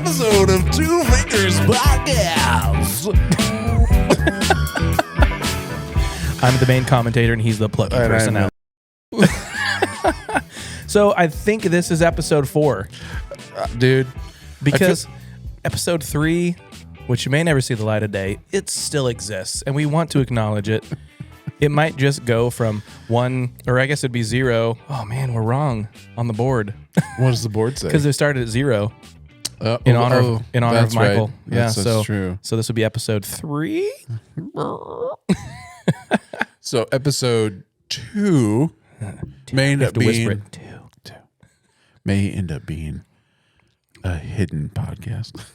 episode of Two Fingers Podcast. I'm the main commentator, and he's the plucky personality. So I think this is episode 4. Dude. Because episode 3, which you may never see the light of day, it still exists, and we want to acknowledge it. It might just go from 1, or I guess it'd be 0. Oh, man, we're wrong on the board. What does the board say? Because it started at 0 in honor of Michael. Right. Yeah, that's true. So this would be episode 3. So episode 2 may end up being may end up being a hidden podcast.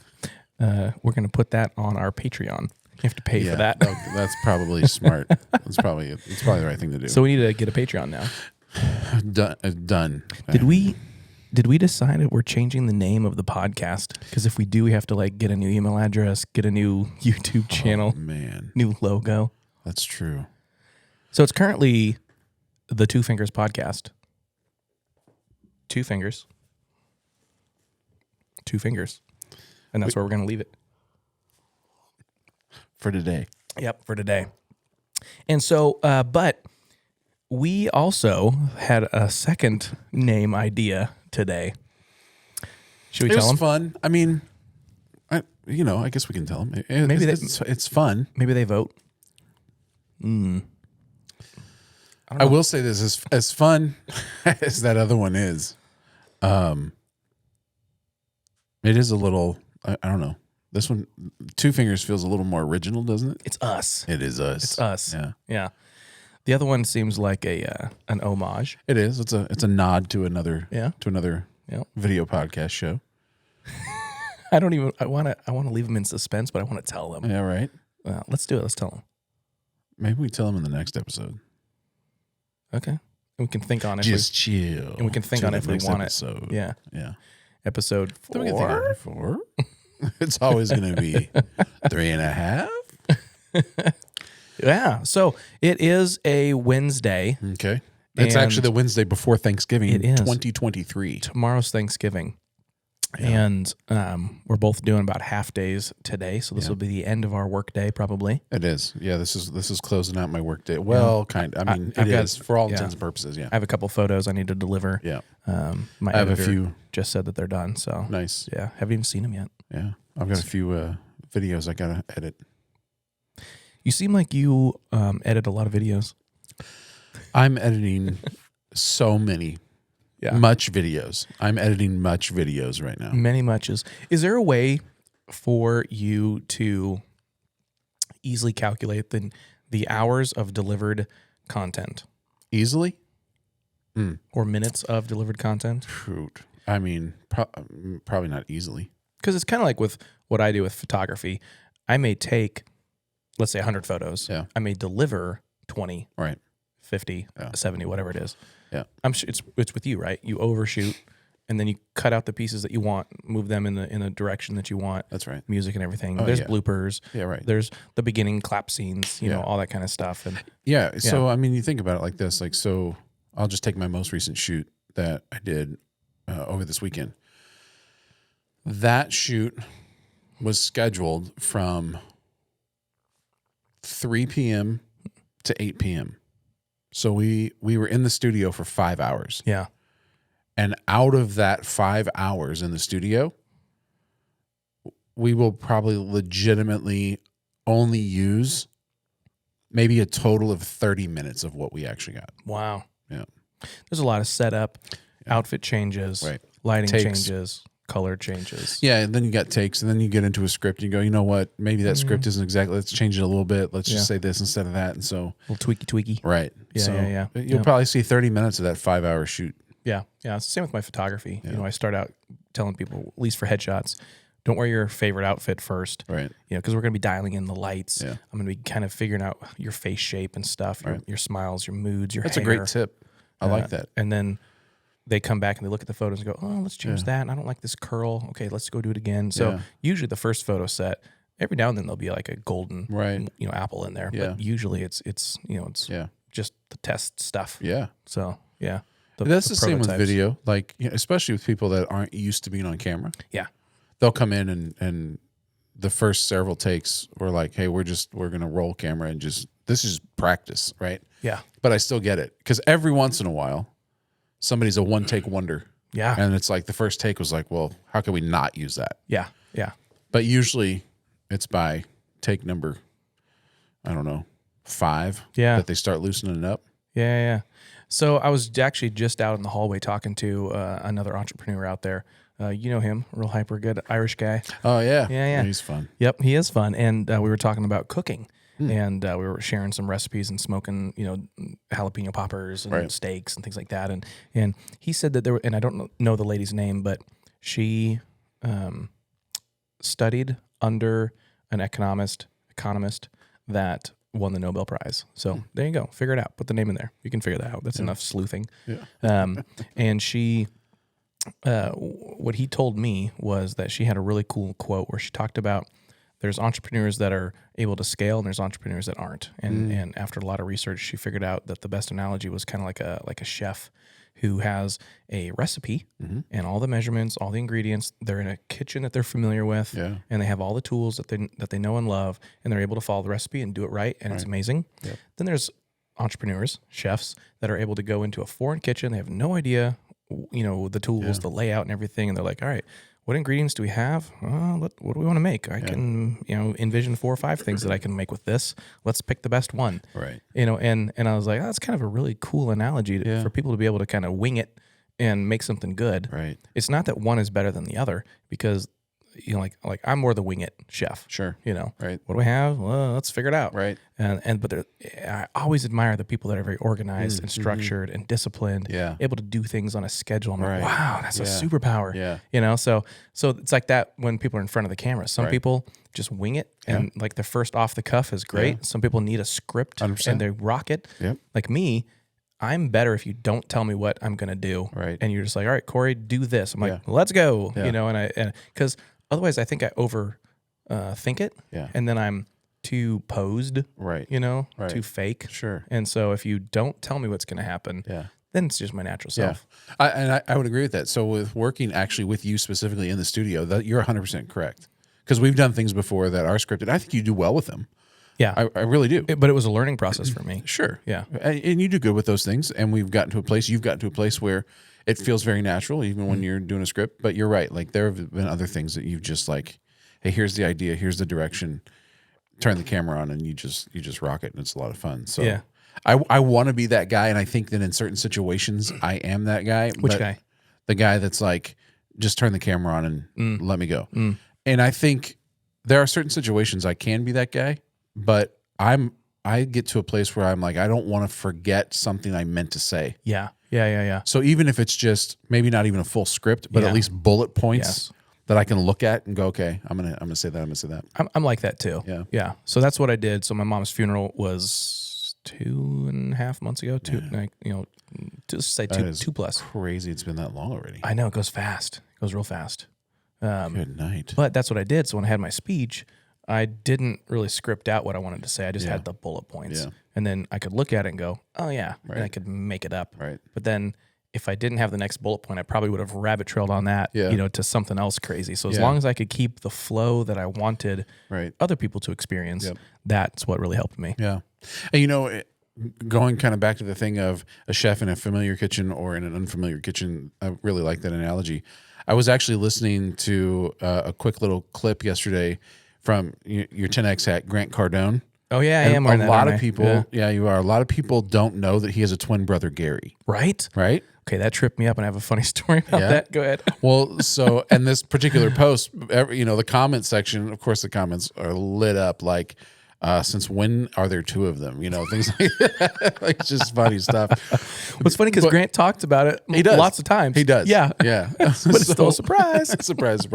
We're going to put that on our Patreon. You have to pay for that. That's probably smart. It's probably the right thing to do. So we need to get a Patreon now. Done. Did we decide that we're changing the name of the podcast? Because if we do, we have to like get a new email address, get a new YouTube channel, new logo. That's true. So it's currently the Two Fingers Podcast. 2 fingers. 2 fingers. And that's where we're going to leave it. For today. Yep, for today. And so, but we also had a second name idea today. Should we tell them? It was fun. I mean, I guess we can tell them. It's fun. Maybe they vote. I will say this, as fun as that other one is, it is a little, I don't know. This one, Two Fingers feels a little more original, doesn't it? It's us. It is us. It's us. Yeah. The other one seems like an homage. It is. It's a nod to another video podcast show. I want to leave them in suspense, but I want to tell them. Yeah, right. Let's do it. Let's tell them. Maybe we tell them in the next episode. Okay. And we can think on it. Chill. And we can think on it if we want episode. it. Yeah. Episode 4. Then we can think on it 4. It's always going to be 3.5. Yeah. So it is a Wednesday. Okay. It's actually the Wednesday before Thanksgiving. It is 2023. Tomorrow's Thanksgiving. Yeah. And we're both doing about half days today, so this will be the end of our work day, probably. It is. Yeah, this is closing out my work day. Well, kind of. I mean, it is for all intents and purposes. Yeah. I have a couple photos I need to deliver. Yeah. My I have editor a few. Just said that they're done. So nice. Yeah. Haven't even seen them yet. Yeah. I've got a few videos I gotta edit. You seem like you edit a lot of videos. I'm editing so many. Yeah. Much videos. I'm editing much videos right now. Many muches. Is there a way for you to easily calculate the hours of delivered content? Easily? Or minutes of delivered content? Shoot. I mean, probably not easily. Because it's kind of like with what I do with photography. I may take, let's say, 100 photos. Yeah. I may deliver 20, right, 50, 70, whatever it is. Yeah. I'm sure it's with you, right? You overshoot, and then you cut out the pieces that you want, move them in a direction that you want. That's right. Music and everything. There's bloopers. Yeah, right. There's the beginning clap scenes, you know, all that kind of stuff. And so I mean, you think about it like this. Like, so I'll just take my most recent shoot that I did over this weekend. That shoot was scheduled from 3 p.m. to 8 p.m. So we were in the studio for 5 hours. Yeah. And out of that 5 hours in the studio, we will probably legitimately only use maybe a total of 30 minutes of what we actually got. Wow. Yeah. There's a lot of setup, outfit changes, lighting takes. changes, color changes. Yeah, and then you got takes, and then you get into a script, and you go, you know what, maybe that script isn't exactly, let's change it a little bit, let's just say this instead of that, and so. A little tweaky. Right. Yeah, You'll probably see 30 minutes of that 5 hour shoot. Yeah. It's the same with my photography. Yeah. You know, I start out telling people, at least for headshots, don't wear your favorite outfit first. Right. You know, because we're going to be dialing in the lights. Yeah. I'm going to be kind of figuring out your face shape and stuff, your smiles, your moods, your hair. That's a great tip. I like that. And then they come back and they look at the photos and go, oh, let's change that. And I don't like this curl. Okay, let's go do it again. So usually the first photo set, every now and then there'll be like a golden apple in there. Yeah. But usually it's just the test stuff. Yeah. So that's the same with video, like especially with people that aren't used to being on camera. Yeah. they'll come in and the first several takes were like, hey, we're going to roll camera and this is practice, right? Yeah. But I still get it because every once in a while, somebody's a one take wonder. Yeah. And it's like the first take was like, well, how can we not use that? Yeah. Yeah. But usually it's by take number, I don't know, 5 that they start loosening it up. Yeah. Yeah. So I was actually just out in the hallway talking to another entrepreneur out there. You know him, real hyper good Irish guy. Oh, yeah. Yeah. He's fun. Yep, he is fun. And we were talking about cooking. And we were sharing some recipes and smoking, jalapeno poppers and steaks and things like that. And he said that there were, and I don't know the lady's name, but she studied under an economist that won the Nobel Prize. So there you go. Figure it out. Put the name in there. You can figure that out. That's enough sleuthing. Yeah. And she, what he told me was that she had a really cool quote where she talked about there's entrepreneurs that are able to scale and there's entrepreneurs that aren't. And after a lot of research, she figured out that the best analogy was kind of like a chef who has a recipe and all the measurements, all the ingredients. They're in a kitchen that they're familiar with, and they have all the tools that they know and love, and they're able to follow the recipe and do it right, and it's amazing. Yep. Then there's entrepreneurs, chefs, that are able to go into a foreign kitchen. They have no idea, the tools, the layout, and everything, and they're like, all right, what ingredients do we have? What do we want to make? I can, envision 4 or 5 things that I can make with this. Let's pick the best one. Right. And I was like, that's kind of a really cool analogy for people to be able to kind of wing it and make something good. Right. It's not that one is better than the other because, like I'm more the wing it chef. Sure. Right. What do we have? Well, let's figure it out. Right. But I always admire the people that are very organized and structured and disciplined, able to do things on a schedule. I'm like, wow, that's a superpower. Yeah. So it's like that when people are in front of the camera. Some people just wing it and like the first off the cuff is great. Yeah. Some people need a script 100%. And they rock it. Yep. Like me, I'm better if you don't tell me what I'm going to do. Right. And you're just like, all right, Corey, do this. I'm like, let's go. Yeah. And because otherwise I think I think it. Yeah. And then I'm too posed. Right. Too fake. Sure. And so if you don't tell me what's going to happen, then it's just my natural self. Yeah. I would agree with that. So with working actually with you specifically in the studio, that you're 100% correct. Because we've done things before that are scripted. I think you do well with them. Yeah. I really do. But it was a learning process for me. Sure. Yeah. And you do good with those things. And you've gotten to a place where it feels very natural, even when you're doing a script. But you're right. Like there have been other things that you've just like, hey, here's the idea, here's the direction, turn the camera on, and you just rock it, and it's a lot of fun. So yeah. I want to be that guy, and I think that in certain situations I am that guy. Which guy? The guy that's like, just turn the camera on and let me go. And I think there are certain situations I can be that guy, but I get to a place where I'm like, I don't want to forget something I meant to say. Yeah. So even if it's just maybe not even a full script, but at least bullet points that I can look at and go, okay, I'm gonna say that. I'm gonna say that. I'm like that too. Yeah. So that's what I did. So my mom's funeral was 2.5 months ago. Just say two plus. Crazy. It's been that long already. I know, it goes fast. It goes real fast. Good night. But that's what I did. So when I had my speech, I didn't really script out what I wanted to say. I just had the bullet points. Yeah. And then I could look at it and go, oh, yeah. Right. And I could make it up. Right. But then if I didn't have the next bullet point, I probably would have rabbit trailed on that, to something else crazy. So as long as I could keep the flow that I wanted other people to experience, that's what really helped me. Yeah. And, going kind of back to the thing of a chef in a familiar kitchen or in an unfamiliar kitchen, I really like that analogy. I was actually listening to a quick little clip yesterday from your 10X hat, Grant Cardone. Oh, yeah, I am wearing that. A lot of people, you are. A lot of people don't know that he has a twin brother, Gary. Right? Okay, that tripped me up, and I have a funny story about that. Go ahead. Well, and this particular post, the comment section, of course, the comments are lit up like, since when are there 2 of them? Things like that. Like, it's just funny stuff. Well, it's funny because Grant talks about it lots of times. He does. Yeah. Yeah. But it's still a surprise. Surprise.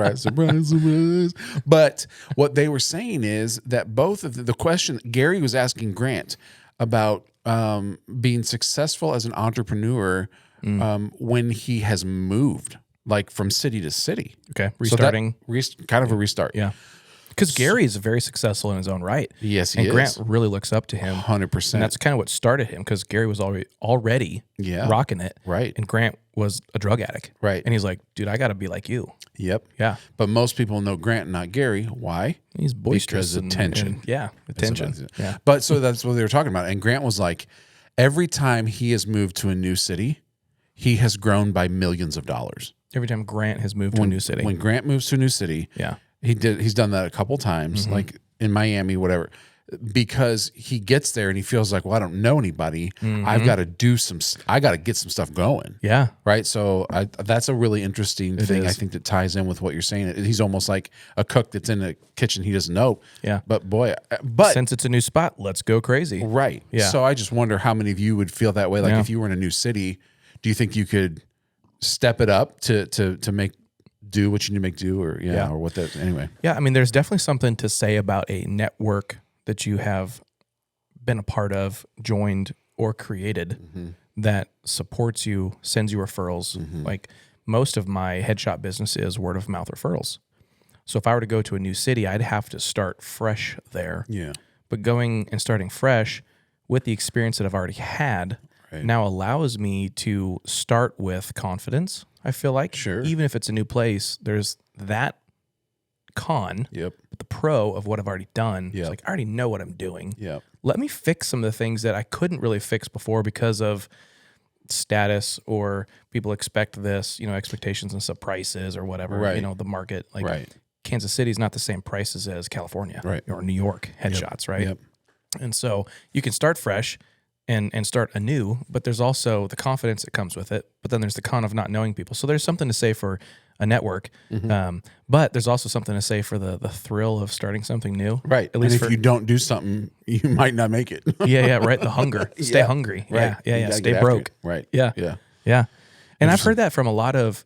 But what they were saying is that both of the question, Gary was asking Grant about being successful as an entrepreneur when he has moved, like from city to city. Okay. Restarting. So kind of a restart. Yeah. Because Gary is very successful in his own right. Yes, he and is. Grant really looks up to him. 100%. And that's kind of what started him, because Gary was already rocking it. Right. And Grant was a drug addict. Right. And he's like, dude, I got to be like you. Yep. Yeah. But most people know Grant, not Gary. Why? He's boisterous. Because attention. Attention. Yeah. But so that's what they were talking about. And Grant was like, every time he has moved to a new city, he has grown by millions of dollars. Every time Grant has moved to a new city. When Grant moves to a new city, he's done that a couple times, like in Miami, whatever, because he gets there and he feels like, well, I don't know anybody. I've got to I got to get some stuff going. Yeah. Right. So that's a really interesting thing. I think that ties in with what you're saying. He's almost like a cook that's in a kitchen he doesn't know. Yeah. But since it's a new spot, let's go crazy. Right. Yeah. So I just wonder how many of you would feel that way. Like if you were in a new city, do you think you could step it up to do what you need to make do, or or what that anyway? Yeah, I mean, there's definitely something to say about a network that you have been a part of, joined, or created that supports you, sends you referrals. Like most of my headshot business is word of mouth referrals. So if I were to go to a new city, I'd have to start fresh there. Yeah. But going and starting fresh with the experience that I've already had now allows me to start with confidence. I feel like, even if it's a new place, there's that con, but the pro of what I've already done. It's like, I already know what I'm doing. Let me fix some of the things that I couldn't really fix before because of status, or people expect this, expectations and some prices or whatever, the market. Like Kansas City is not the same prices as California or New York headshots, right? And so you can start fresh and start anew, but there's also the confidence that comes with it. But then there's the con of not knowing people. So there's something to say for a network, but there's also something to say for the thrill of starting something new. Right. At least if you don't do something, you might not make it. Right. The hunger. Stay hungry. Right. Stay broke. Right. Yeah. And I've heard that from a lot of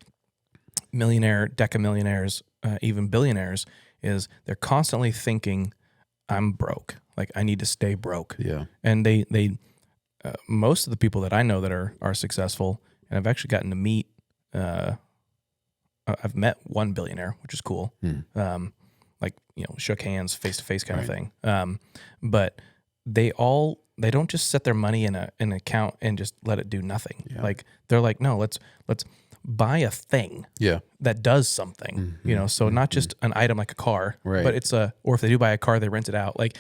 millionaire, decamillionaires, even billionaires, is they're constantly thinking, I'm broke. Like I need to stay broke. Yeah. And they most of the people that I know that are successful, and I've actually gotten to meet, I've met one billionaire, which is cool. Shook hands, face to face kind of thing. But they don't just set their money in an account and just let it do nothing. Like they're like, no, let's buy a thing that does something, so not just an item like a car, but it's or if they do buy a car, they rent it out. Like,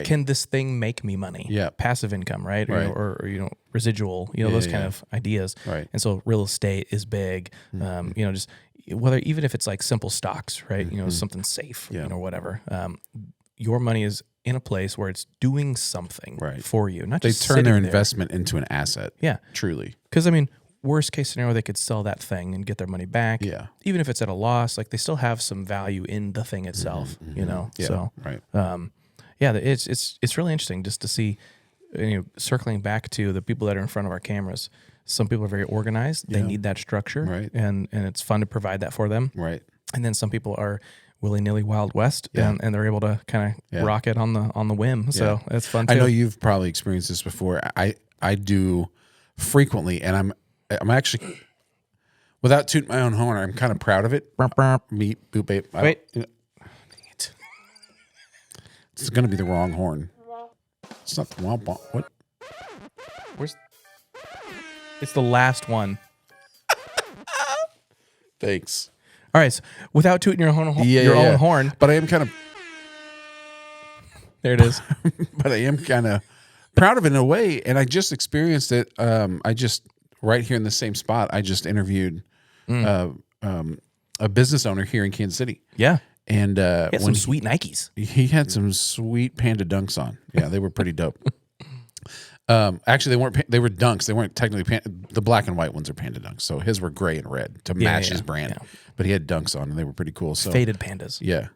can this thing make me money? Passive income, right? Or residual, those kind of ideas. And so real estate is big, just whether, even if it's like simple stocks, right? Something safe, or whatever. Your money is in a place where it's doing something for you. Not just they turn their investment into an asset. Yeah. Truly. Because I mean, worst case scenario, they could sell that thing and get their money back. Yeah. Even if it's at a loss, like they still have some value in the thing itself, Yeah. So, it's really interesting just to see, circling back to the people that are in front of our cameras. Some people are very organized. They need that structure. And it's fun to provide that for them. And then some people are willy-nilly Wild West, and they're able to kind of rock it on the whim. So it's fun too. I know you've probably experienced this before. I do frequently, and I'm actually, without tooting my own horn, I'm kind of proud of it. Wait. It's going to be the wrong horn. It's not the womp womp. What? It's the last one. Thanks. All right. So without tooting your own horn. But I am kind of. There it is. But I am kind of proud of it in a way. And I just experienced it. Right here in the same spot, I just interviewed a business owner here in Kansas City. Yeah. And he had some sweet Nikes. He had some sweet Panda Dunks on. Yeah, they were pretty dope. Actually, they were Dunks. They weren't technically the black and white ones are Panda Dunks. So his were gray and red to match his brand. Yeah. But he had Dunks on, and they were pretty cool. So faded pandas. Yeah.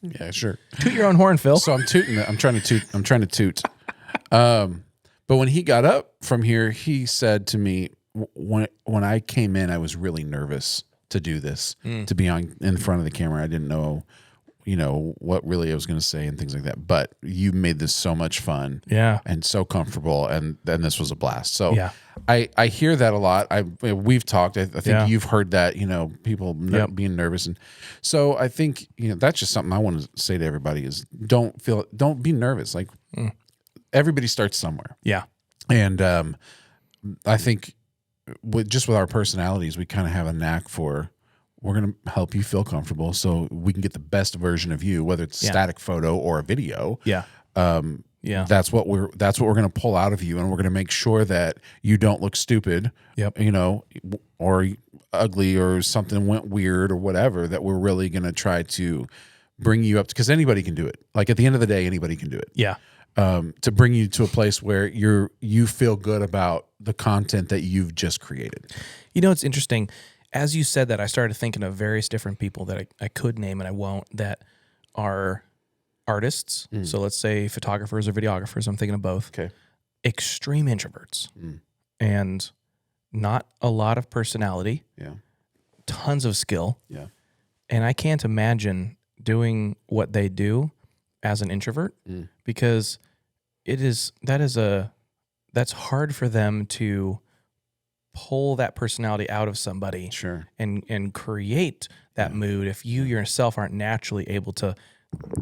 Yeah, sure. Toot your own horn, Phil. So I'm tooting. I'm trying to toot. But when he got up from here, he said to me, when I came in, I was really nervous to do this, to be in front of the camera. I didn't know, what really I was going to say and things like that. But you made this so much fun, and so comfortable, and this was a blast. So I hear that a lot. We've talked. I think you've heard that. People being nervous, and so I think that's just something I want to say to everybody is don't be nervous. Like everybody starts somewhere. Yeah, and I think with our personalities, we kind of have a knack for. We're going to help you feel comfortable so we can get the best version of you, whether it's a static photo or a video. Yeah. That's what we're going to pull out of you, and we're going to make sure that you don't look stupid, or ugly or something went weird or whatever, that we're really going to try to bring you up, because anybody can do it. Like at the end of the day, anybody can do it. Yeah. To bring you to a place where you feel good about the content that you've just created. It's interesting. As you said that, I started thinking of various different people that I could name and I won't, that are artists. So let's say photographers or videographers. I'm thinking of both. Okay. Extreme introverts and not a lot of personality. Yeah. Tons of skill. Yeah. And I can't imagine doing what they do as an introvert because that's hard for them to pull that personality out of somebody, sure, and create that mood if you yourself aren't naturally able to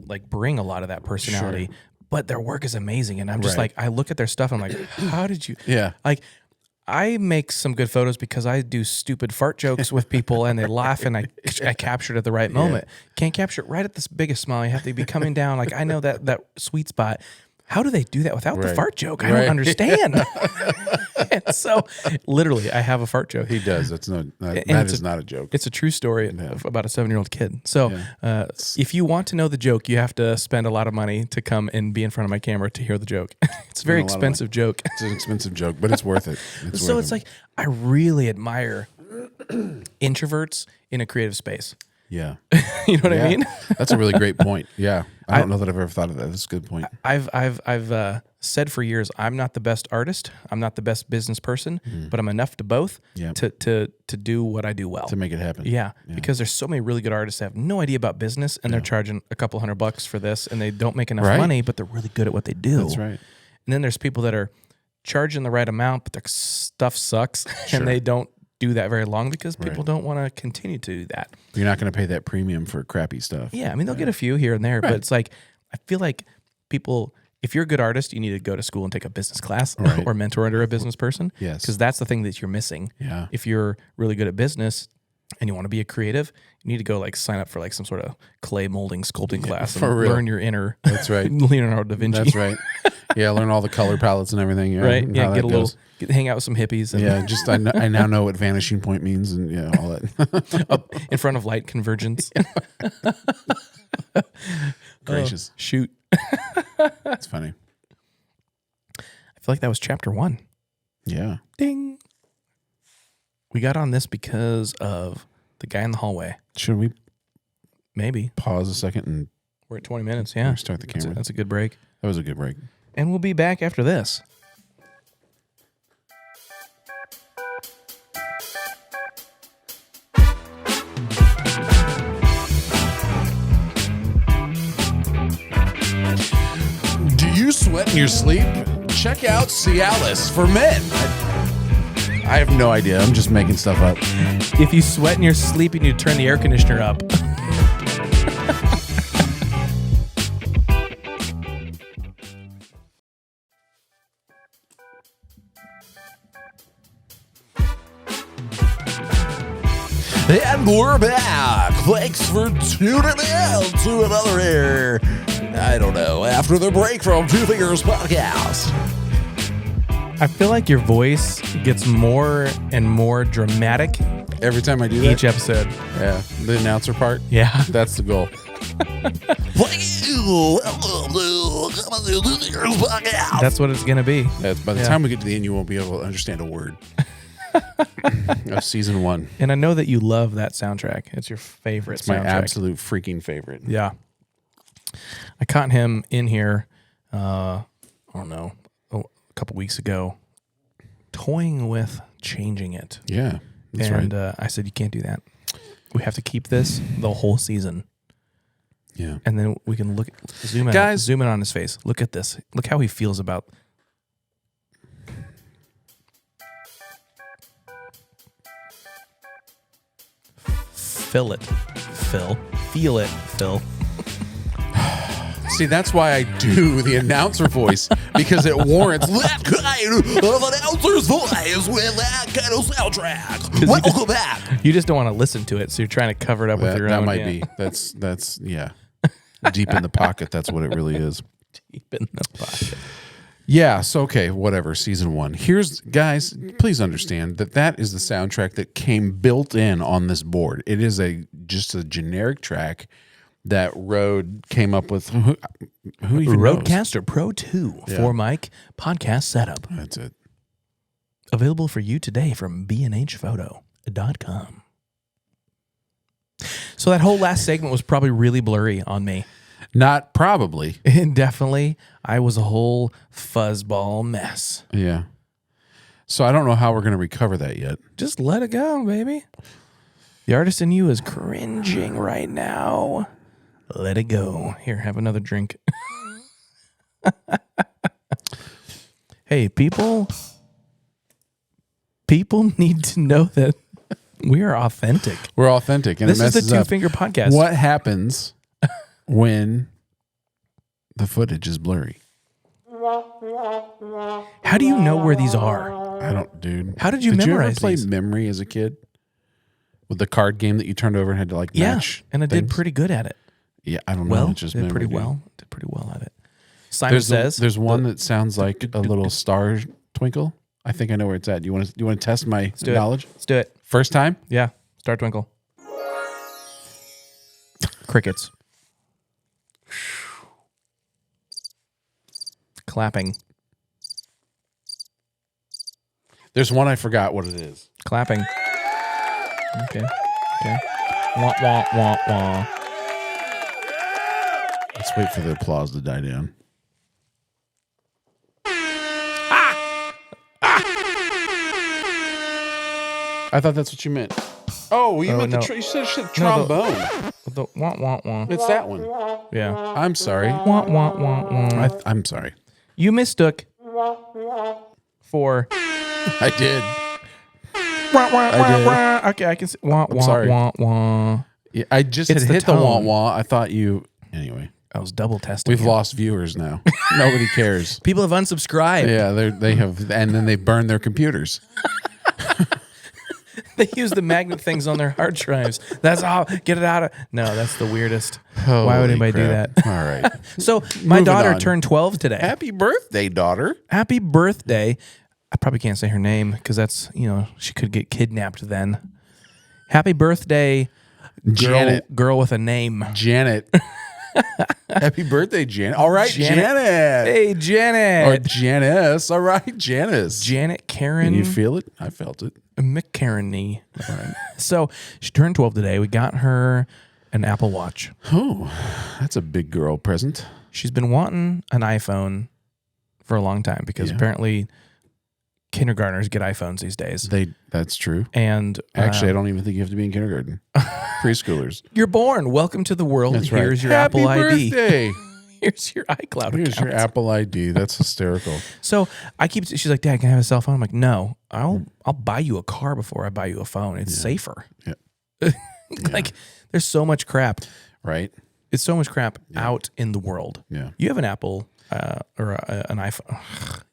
like bring a lot of that personality. Sure. But their work is amazing, and I'm just like, I look at their stuff, I'm like, how did you? Yeah, like I make some good photos because I do stupid fart jokes with people and they laugh, and I capture it at the right moment. Can't capture it right at this biggest smile. You have to be coming down. Like I know that sweet spot. How do they do that without the fart joke? I don't understand. And so, literally, I have a fart joke. He does. That is not a joke. It's a true story about a 7-year-old kid. So, if you want to know the joke, you have to spend a lot of money to come and be in front of my camera to hear the joke. It's a very expensive joke. It's an expensive joke, but it's worth it. It's like I really admire introverts in a creative space. Yeah. You know what I mean? That's a really great point. Yeah. I don't know that I've ever thought of that. That's a good point. I've said for years, I'm not the best artist. I'm not the best business person, but I'm enough to both to do what I do well. To make it happen. Yeah. Because there's so many really good artists that have no idea about business and they're charging a couple $100 for this and they don't make enough money, but they're really good at what they do. That's right. And then there's people that are charging the right amount, but their stuff sucks and they don't do that very long because people don't want to continue to do that. You're not going to pay that premium for crappy stuff. Yeah, I mean, they'll get a few here and there, but it's like, I feel like people, if you're a good artist, you need to go to school and take a business class or mentor under a business person. Yes. Because that's the thing that you're missing. Yeah. If you're really good at business and you want to be a creative, you need to go like sign up for like some sort of clay molding, sculpting class and learn your inner That's right. Leonardo da Vinci. That's right. Yeah, learn all the color palettes and everything. Yeah, right. Yeah, hang out with some hippies. And just I now know what vanishing point means and all that. Up in front of light convergence. Gracious. Shoot. That's funny. I feel like that was chapter 1. Yeah. Ding. We got on this because of the guy in the hallway. Should we maybe pause a second and we're at 20 minutes? Yeah. Start the camera. That's a good break. That was a good break. And we'll be back after this. Do you sweat in your sleep? Check out Cialis for men. I have no idea. I'm just making stuff up. If you sweat in your sleep, you need to turn the air conditioner up. And we're back. Thanks for tuning in to another I don't know, after the break from Two Fingers Podcast. I feel like your voice gets more and more dramatic every time I do that. Each episode. Yeah. The announcer part. Yeah. That's the goal. That's what it's going to be. By the time we get to the end, you won't be able to understand a word. Of season 1. And I know that you love that soundtrack. It's your favorite It's my absolute freaking favorite. Yeah. I caught him in here, I don't know, a couple weeks ago, toying with changing it. Yeah. That's and right. I said, you can't do that. We have to keep this the whole season. Yeah. And then we can zoom in on his face. Look at this. Look how he feels about. Feel it, Phil. Feel it, Phil. See, that's why I do the announcer voice, because it warrants that kind of announcer's voice with that kind of soundtrack. Welcome back. You just don't want to listen to it, so you're trying to cover it up with your That own. might be. That's yeah. Deep in the pocket. That's what it really is. Deep in the pocket. Yeah. So okay, whatever. Season 1. Here's, guys. Please understand that is the soundtrack that came built in on this board. It is just a generic track that Rode came up with. Who even knows? Rodecaster Pro 2 4-mic podcast setup. That's it. Available for you today from bnhphoto.com. So that whole last segment was probably really blurry on me. Not probably. And definitely, I was a whole fuzzball mess. Yeah. So I don't know how we're going to recover that yet. Just let it go, baby. The artist in you is cringing right now. Let it go. Here, have another drink. Hey, people need to know that we are authentic. We're authentic. And This it is the messes up. 2-Finger Podcast. What happens when the footage is blurry? How do you know where these are? I don't, dude. How did you memorize memorize Did you ever play these? Memory as a kid? With the card game that you turned over and had to like match and I did things? pretty good at it. Yeah, I don't know. Well, It's just did memory, pretty dude. well. Did pretty well at it. Simon says there's one that sounds like a little star twinkle. I think I know where it's at. You want to test my do it. knowledge? Let's do it. First time? Yeah. Star Twinkle. Crickets. Clapping. There's one I forgot what it is. Clapping. Okay. Wah, wah, wah, wah. Let's wait for the applause to die down. I thought that's what you meant. Oh, you meant no. you said No, trombone. The wah, wah, wah. It's that one. Yeah. I'm sorry. Wah, wah, wah, wah. I'm sorry. You mistook for I did. wah, wah, I wah, did. wah. Okay, I can see wah, wah, sorry. wah, wah. Yeah, I just It's had the hit the wah tone. wah. I thought you. Anyway, I was double testing. we've it. lost viewers now. Nobody cares. People have unsubscribed. Yeah, they have, and then they burned their computers. They use the magnet things on their hard drives. That's all. Get it out of. No, that's the weirdest. Why Holy would anybody do crap. that? All right. So my Moving daughter on. turned 12 today. Happy birthday, daughter. Happy birthday. I probably can't say her name because that's, she could get kidnapped then. Happy birthday, Janet. girl with a name. Janet. Happy birthday, Janet. All right, Janet. Janet. Hey, Janet. Or Janice. All right, Janice. Janet Karen Can you feel it? I felt it. McCarrany. So she turned 12 today. We got her an Apple Watch. Oh, that's a big girl present. She's been wanting an iPhone for a long time because apparently kindergartners get iPhones these days. That's true. And Actually, I don't even think you have to be in kindergarten. Preschoolers. you're born. Welcome to the world. That's right. Here's your Happy Apple ID. birthday. Here's your iCloud Here's account. your Apple ID. That's hysterical. So she's like, Dad, can I have a cell phone? I'm like, no, I'll buy you a car before I buy you a phone. It's safer. Yeah. Like there's so much crap. Right? It's so much crap out in the world. Yeah. You have an Apple or an iPhone.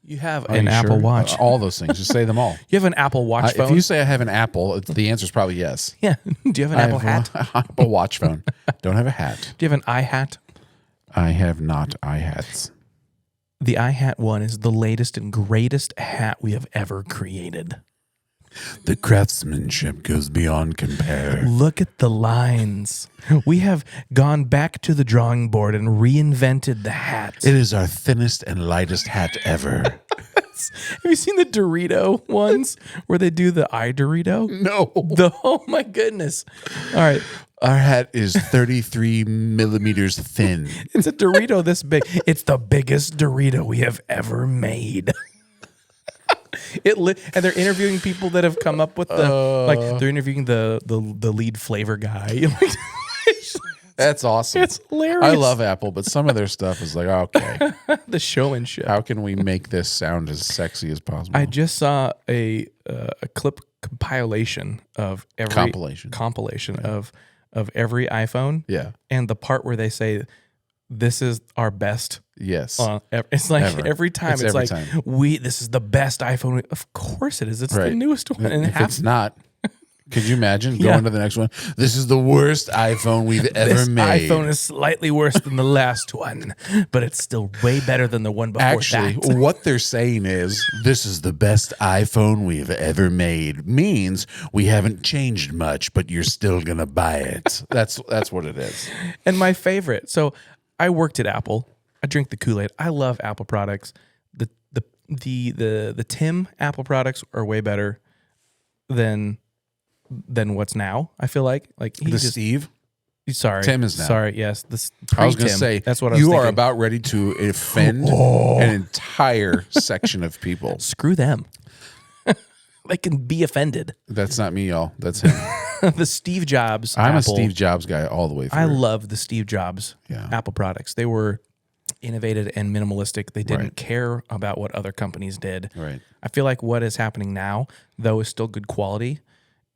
You have Are an you Apple sure? Watch. All those things. Just say them all. You have an Apple Watch phone. If you say I have an Apple, the answer is probably yes. Yeah. Do you have an Apple hat? Apple Watch phone. Don't have a hat. Do you have an iHat? I have not iHats. The iHat one is the latest and greatest hat we have ever created. The craftsmanship goes beyond compare. Look at the lines. We have gone back to the drawing board and reinvented the hat. It is our thinnest and lightest hat ever. Have you seen the Dorito ones where they do the eye Dorito? No. Oh my goodness. All right. Our hat is 33 millimeters thin. It's a Dorito this big. It's the biggest Dorito we have ever made. And they're interviewing people that have come up with they're interviewing the lead flavor guy. That's awesome. It's hilarious. I love Apple, but some of their stuff is like, okay, the showmanship. how can we make this sound as sexy as possible? I just saw a clip compilation of every Compilation. of of every iPhone. Yeah. And the part where they say, this is our best. Yes. It's like Ever. every time it's every like, time. this is the best iPhone. Of course it is. It's the Right. newest one. And If it's not, could you imagine going to the next one? This is the worst iPhone we've ever this made. iPhone is slightly worse than the last one, but it's still way better than the one before Actually, that. what they're saying is this is the best iPhone we've ever made. Means we haven't changed much, but you're still gonna buy it. That's what it is. And my favorite. So I worked at Apple. I drink the Kool-Aid. I love Apple products. The Tim Apple products are way better than what's now. I feel like Steve. Sorry, Tim is now. Sorry, yes. I was going to say that's what I was you thinking. are about ready to offend an entire section of people. Screw them. They can be offended. That's not me, y'all. That's him. The Steve Jobs. I'm Apple, a Steve Jobs guy all the way through. I love the Steve Jobs Yeah. Apple products. They were innovative and minimalistic. They didn't Right. care about what other companies did. Right. I feel like what is happening now, though, is still good quality.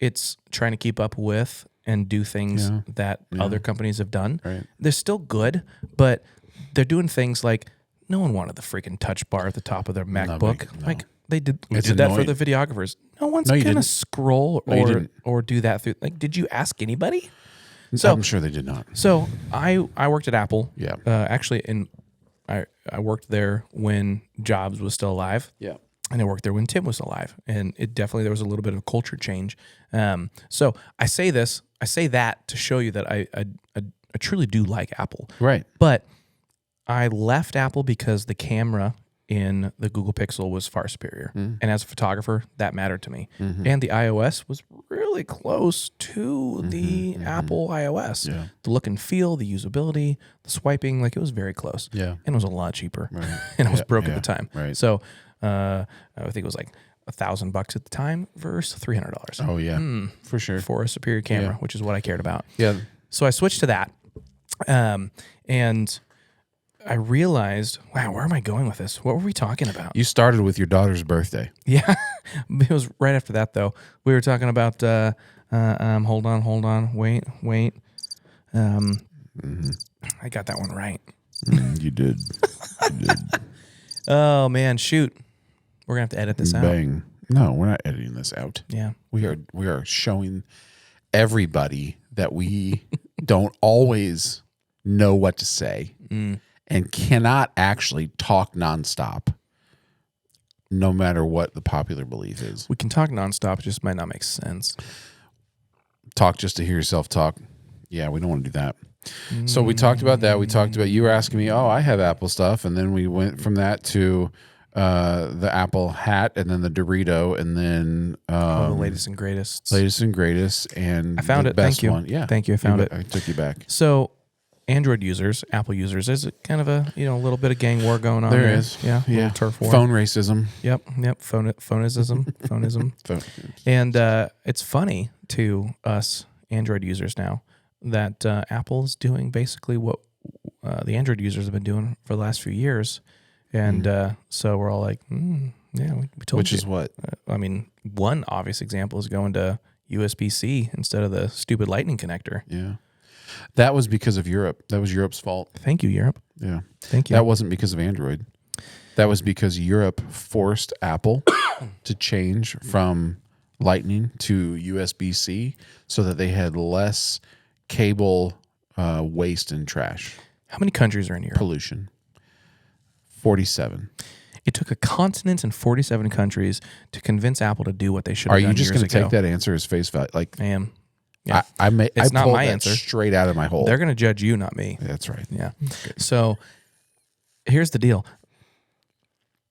It's trying to keep up with and do things that other companies have done. Right. They're still good, but they're doing things like no one wanted the freaking touch bar at the top of their MacBook. No. Like we did It's that for annoying. the videographers. No one's No, you gonna didn't. scroll No, you didn't. or do that through. Like, did you ask anybody? So I'm sure they did not. so I worked at Apple. Yeah. Actually, I worked there when Jobs was still alive. Yeah. And I worked there when Tim was alive, and it definitely there was a little bit of a culture change. So I say that to show you that I truly do like Apple. Right. But I left Apple because the camera in the Google Pixel was far superior, and as a photographer, that mattered to me. And the iOS was really close to the Apple iOS. Yeah. The look and feel, the usability, the swiping, like it was very close. Yeah. And it was a lot cheaper. Right. And it was Yeah, broke yeah, at the time. right. So I think it was like $1,000 at the time versus $300 Oh yeah. For sure. for a superior camera, which is what I cared about. Yeah. So I switched to that, and I realized, wow, where am I going with this? What were we talking about? You started with your daughter's birthday. Yeah, it was right after that though. We were talking about. Hold on, wait. I got that one right. You did. You did. Oh man, shoot. We're gonna have to edit this out. Bang. No, we're not editing this out. Yeah. We are showing everybody that we don't always know what to say and cannot actually talk nonstop, no matter what the popular belief is. We can talk nonstop, it just might not make sense. Talk just to hear yourself talk. Yeah, we don't want to do that. So we talked about that. We talked about, you were asking me, oh, I have Apple stuff. And then we went from that to the Apple hat and then the Dorito and then The latest and greatest. latest and greatest and I found the it. best Thank you. one. Yeah. Thank you. I found it. I took you back. So, Android users, Apple users, there's a kind of a little bit of gang war going on. There is. Yeah. a Yeah. little turf war. Phone racism. Yep. Phonism. Phone. And it's funny to us Android users now that Apple's doing basically what the Android users have been doing for the last few years. And so we're all like, yeah, we told Which you. is what? I mean, one obvious example is going to USB-C instead of the stupid Lightning connector. Yeah. That was because of Europe. That was Europe's fault. Thank you, Europe. Yeah. Thank you. That wasn't because of Android. That was because Europe forced Apple to change from Lightning to USB-C so that they had less cable waste and trash How many countries are in Europe? pollution. 47. It took a continent and 47 countries to convince Apple to do what they should have Are done you just years going to ago. take that answer as face value? Like I am. Yeah. I It's not pulled my that answer. straight out of my hole. They're going to judge you, not me. That's right. Yeah. So here's the deal.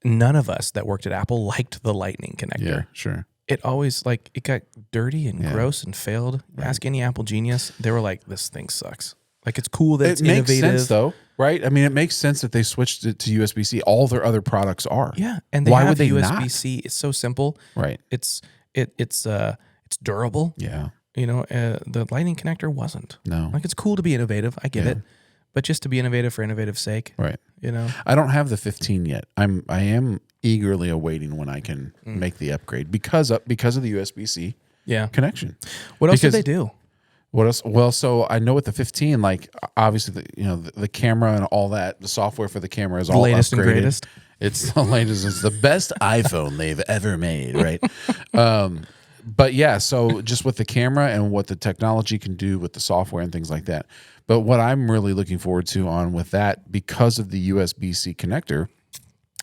None of us that worked at Apple liked the Lightning connector. Yeah, sure. It always it got dirty and Yeah. gross and failed. Ask any Apple genius, they were like, this thing sucks. Like, it's cool that it's It makes innovative. sense though, right? I mean, it makes sense that they switched it to USB-C. All their other products are. Yeah, and they Why have would they USB-C. It's so simple. Right. It's durable. Yeah. You know, the Lightning connector wasn't. No. Like, it's cool to be innovative. I get it, but just to be innovative for innovative sake, Right. you know. I don't have the 15 yet. I am eagerly awaiting when I can make the upgrade because of the USB-C Yeah. connection. What else did Because- they do? What else? Well, so I know with the 15, like obviously, the camera and all that, the software for the camera is all latest upgraded. and greatest. It's the latest. It's the best iPhone they've ever made, right? But yeah, so just with the camera and what the technology can do with the software and things like that. But what I'm really looking forward to on with that, because of the USB-C connector,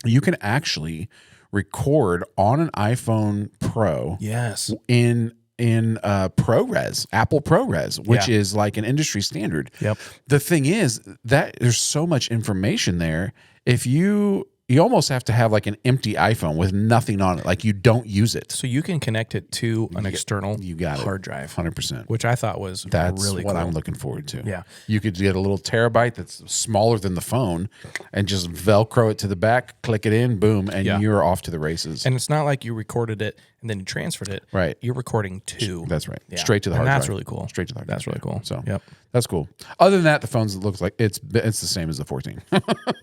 you can actually record on an iPhone Pro. Yes. In ProRes, Apple ProRes, which is like an industry standard. Yep. The thing is that there's so much information there. If you almost have to have like an empty iPhone with nothing on it, like you don't use it. So you can connect it to an external hard drive, 100%. which I thought was That's really what cool. I'm looking forward to. Yeah. You could get a little terabyte that's smaller than the phone and just Velcro it to the back, click it in, boom, and you're off to the races. And it's not like you recorded it and then you transferred it. Right. You're recording two. That's right. Yeah. Straight to the hard drive. That's really cool. Straight to the hard drive. That's really cool. So yep. That's cool. Other than that, the phones looks like it's the same as the 14.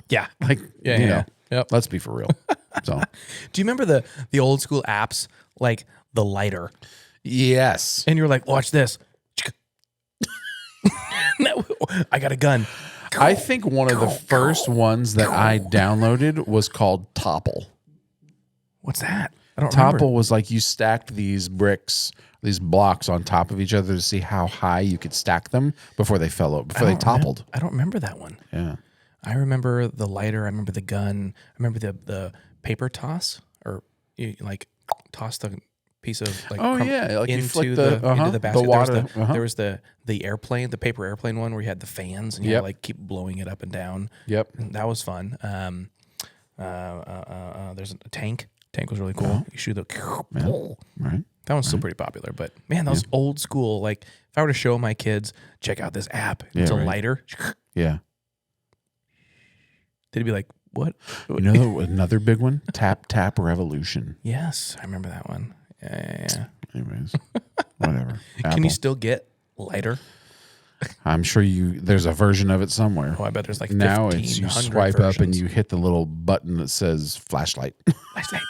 Yeah. Like, Yeah. Yep. Let's be for real. So, do you remember the old school apps like the lighter? yes. And you're like, watch this. No, I got a gun. I think one of the first ones that I downloaded was called Topple. What's that? I don't Topple remember. was like you stacked these bricks, these blocks on top of each other to see how high you could stack them before they fell over, before they toppled. I don't remember that one. Yeah. I remember the lighter. I remember the gun. I remember the paper toss, or you like toss the piece of like like you into flick into the basket. the water. There was the airplane, the paper airplane one where you had the fans and you had to like keep blowing it up and down. Yep. And that was fun. There's a tank. Tank was really cool. You shoot the Right. That one's still pretty popular, but man, that was old school. Like if I were to show my kids, check out this app. It's a lighter. Yeah. They'd be like, "What?" You know another big one? Tap Revolution. Yes, I remember that one. Yeah. Anyways, whatever. Can Apple. you still get lighter? I'm sure there's a version of it somewhere. Oh, I bet there's like Now it's you swipe versions. up and you hit the little button that says flashlight. Flashlight.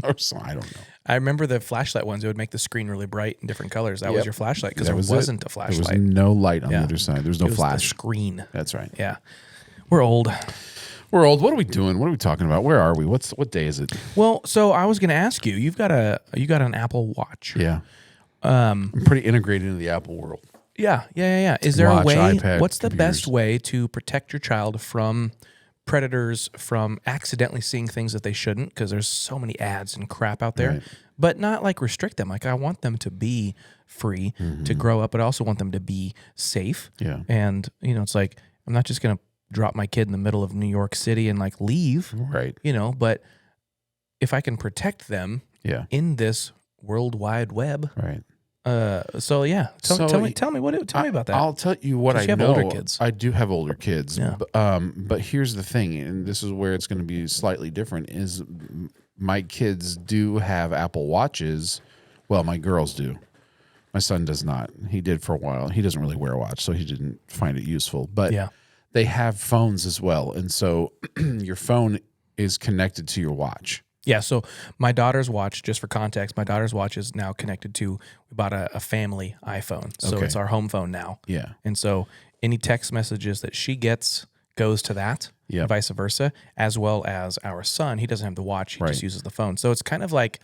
Or so, I don't know. I remember the flashlight ones. It would make the screen really bright in different colors. That was your flashlight because there was wasn't it. a flashlight. There was no light on the other side. There was no It was flash. the screen. That's right. Yeah. We're old. We're old. What are we doing? What are we talking about? Where are we? What day is it? Well, so I was going to ask you. You got an Apple Watch. Yeah. I'm pretty integrated into the Apple world. Yeah. Is there Watch, a way? iPad, What's the computers. best way to protect your child from predators, from accidentally seeing things that they shouldn't? Because there's so many ads and crap out there. Right. But not like restrict them. Like I want them to be free to grow up, but I also want them to be safe. Yeah. And it's like I'm not just gonna drop my kid in the middle of New York City and like leave. Right. But if I can protect them in this World Wide Web. Right. Tell me about that. I'll tell you what I You have know. older kids. I do have older kids. Yeah. But here's the thing, and this is where it's going to be slightly different, is my kids do have Apple Watches. Well, my girls do. My son does not. He did for a while. He doesn't really wear a watch, so he didn't find it useful. But they have phones as well. And so your phone is connected to your watch. Yeah, so my daughter's watch, just for context, my daughter's watch is now connected to, we bought a family iPhone. So it's our home phone now. Yeah. And so any text messages that she gets goes to that, and vice versa, as well as our son. He doesn't have the watch. He just uses the phone. So it's kind of like,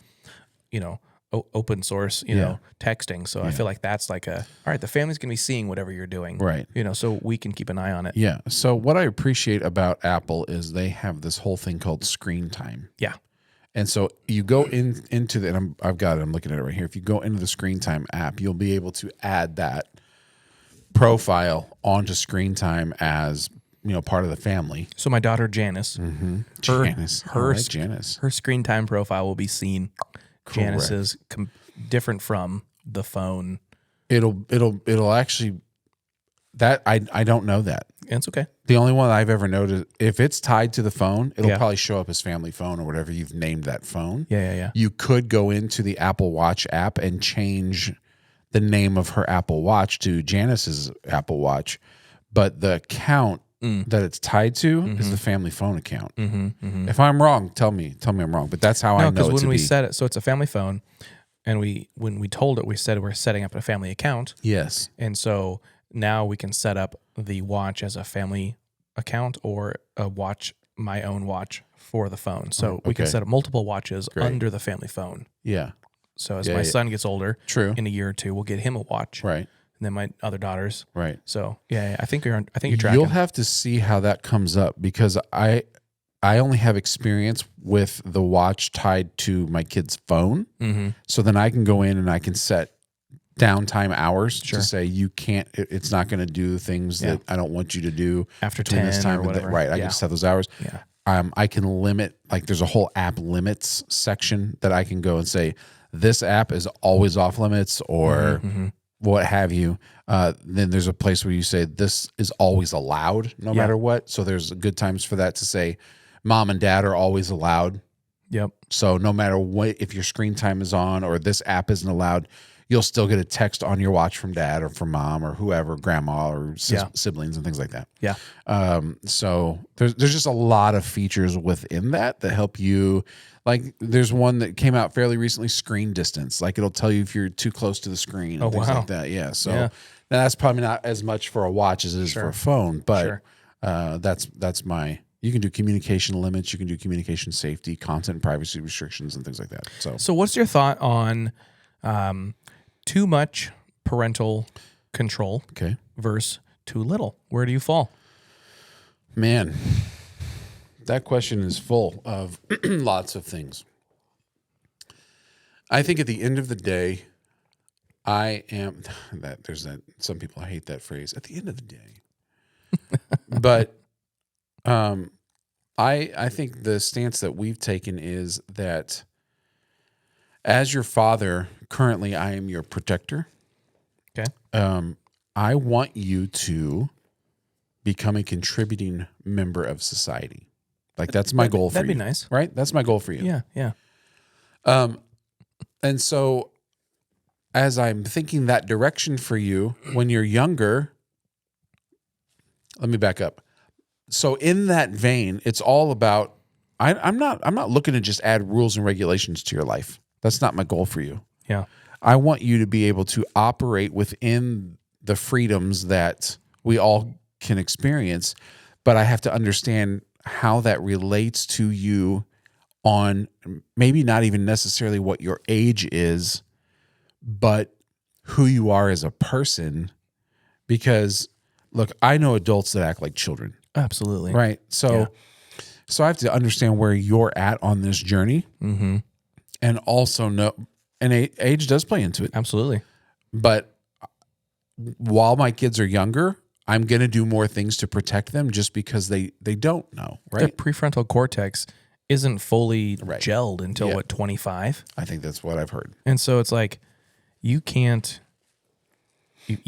open source, texting. So I feel like that's like all right, the family's going to be seeing whatever you're doing. Right. So we can keep an eye on it. Yeah. So what I appreciate about Apple is they have this whole thing called screen time. Yeah. And so you go into the, and I've got it, I'm looking at it right here. If you go into the Screen Time app, you'll be able to add that profile onto Screen Time as, part of the family. So my daughter, Janice, Janice. her Janice. her screen time profile will be seen. Janice's different from the phone. It'll actually, that I don't know that. It's okay. The only one I've ever noticed, if it's tied to the phone, it'll probably show up as family phone or whatever you've named that phone. Yeah. You could go into the Apple Watch app and change the name of her Apple Watch to Janice's Apple Watch, but the account that it's tied to is the family phone account. If I'm wrong, tell me I'm wrong. But that's how I know it because to when we be. set it, so it's a family phone. And when we told it, we said we're setting up a family account. Yes. And so now we can set up the watch as a family account or my own watch for the phone. So we can set up multiple watches under the family phone. Yeah. So as my son gets older, in a year or two, we'll get him a watch. Right. And then my other daughters. Right. So I think you're tracking. You'll have to see how that comes up, because I only have experience with the watch tied to my kid's phone. Mm-hmm. So then I can go in and I can set downtime hours to say it's not going to do things that I don't want you to do after 10 this time or whatever. Right. I can set those hours. Yeah. I can limit, like there's a whole app limits section that I can go and say, this app is always off limits or what have you. Then there's a place where you say this is always allowed no matter what. So there's good times for that to say mom and dad are always allowed. Yep. So no matter what, if your screen time is on or this app isn't allowed, you'll still get a text on your watch from dad or from mom or whoever, grandma or siblings and things like that. Yeah. So there's just a lot of features within that help you. Like there's one that came out fairly recently, screen distance. Like it'll tell you if you're too close to the screen and things like that. Yeah. So now that's probably not as much for a watch as it is for a phone, but that's my. You can do communication limits. You can do communication safety, content and privacy restrictions, and things like that. So what's your thought on too much parental control versus too little? Where do you fall? Man, that question is full of lots of things. I think at the end of the day, some people hate that phrase, at the end of the day. But I think the stance that we've taken is that as your father, currently I am your protector. Okay. I want you to become a contributing member of society. Like that's my goal for you. That'd be nice. Right? That's my goal for you. Yeah, yeah. And so as I'm thinking that direction for you when you're younger, let me back up. So in that vein, it's all about I'm not looking to just add rules and regulations to your life. That's not my goal for you. Yeah. I want you to be able to operate within the freedoms that we all can experience, but I have to understand how that relates to you on maybe not even necessarily what your age is, but who you are as a person. Because look, I know adults that act like children. Absolutely. Right. So I have to understand where you're at on this journey, and also know, and age does play into it. Absolutely. But while my kids are younger, I'm going to do more things to protect them just because they don't know, right? Their prefrontal cortex isn't fully gelled until what, 25? I think that's what I've heard. And so it's like you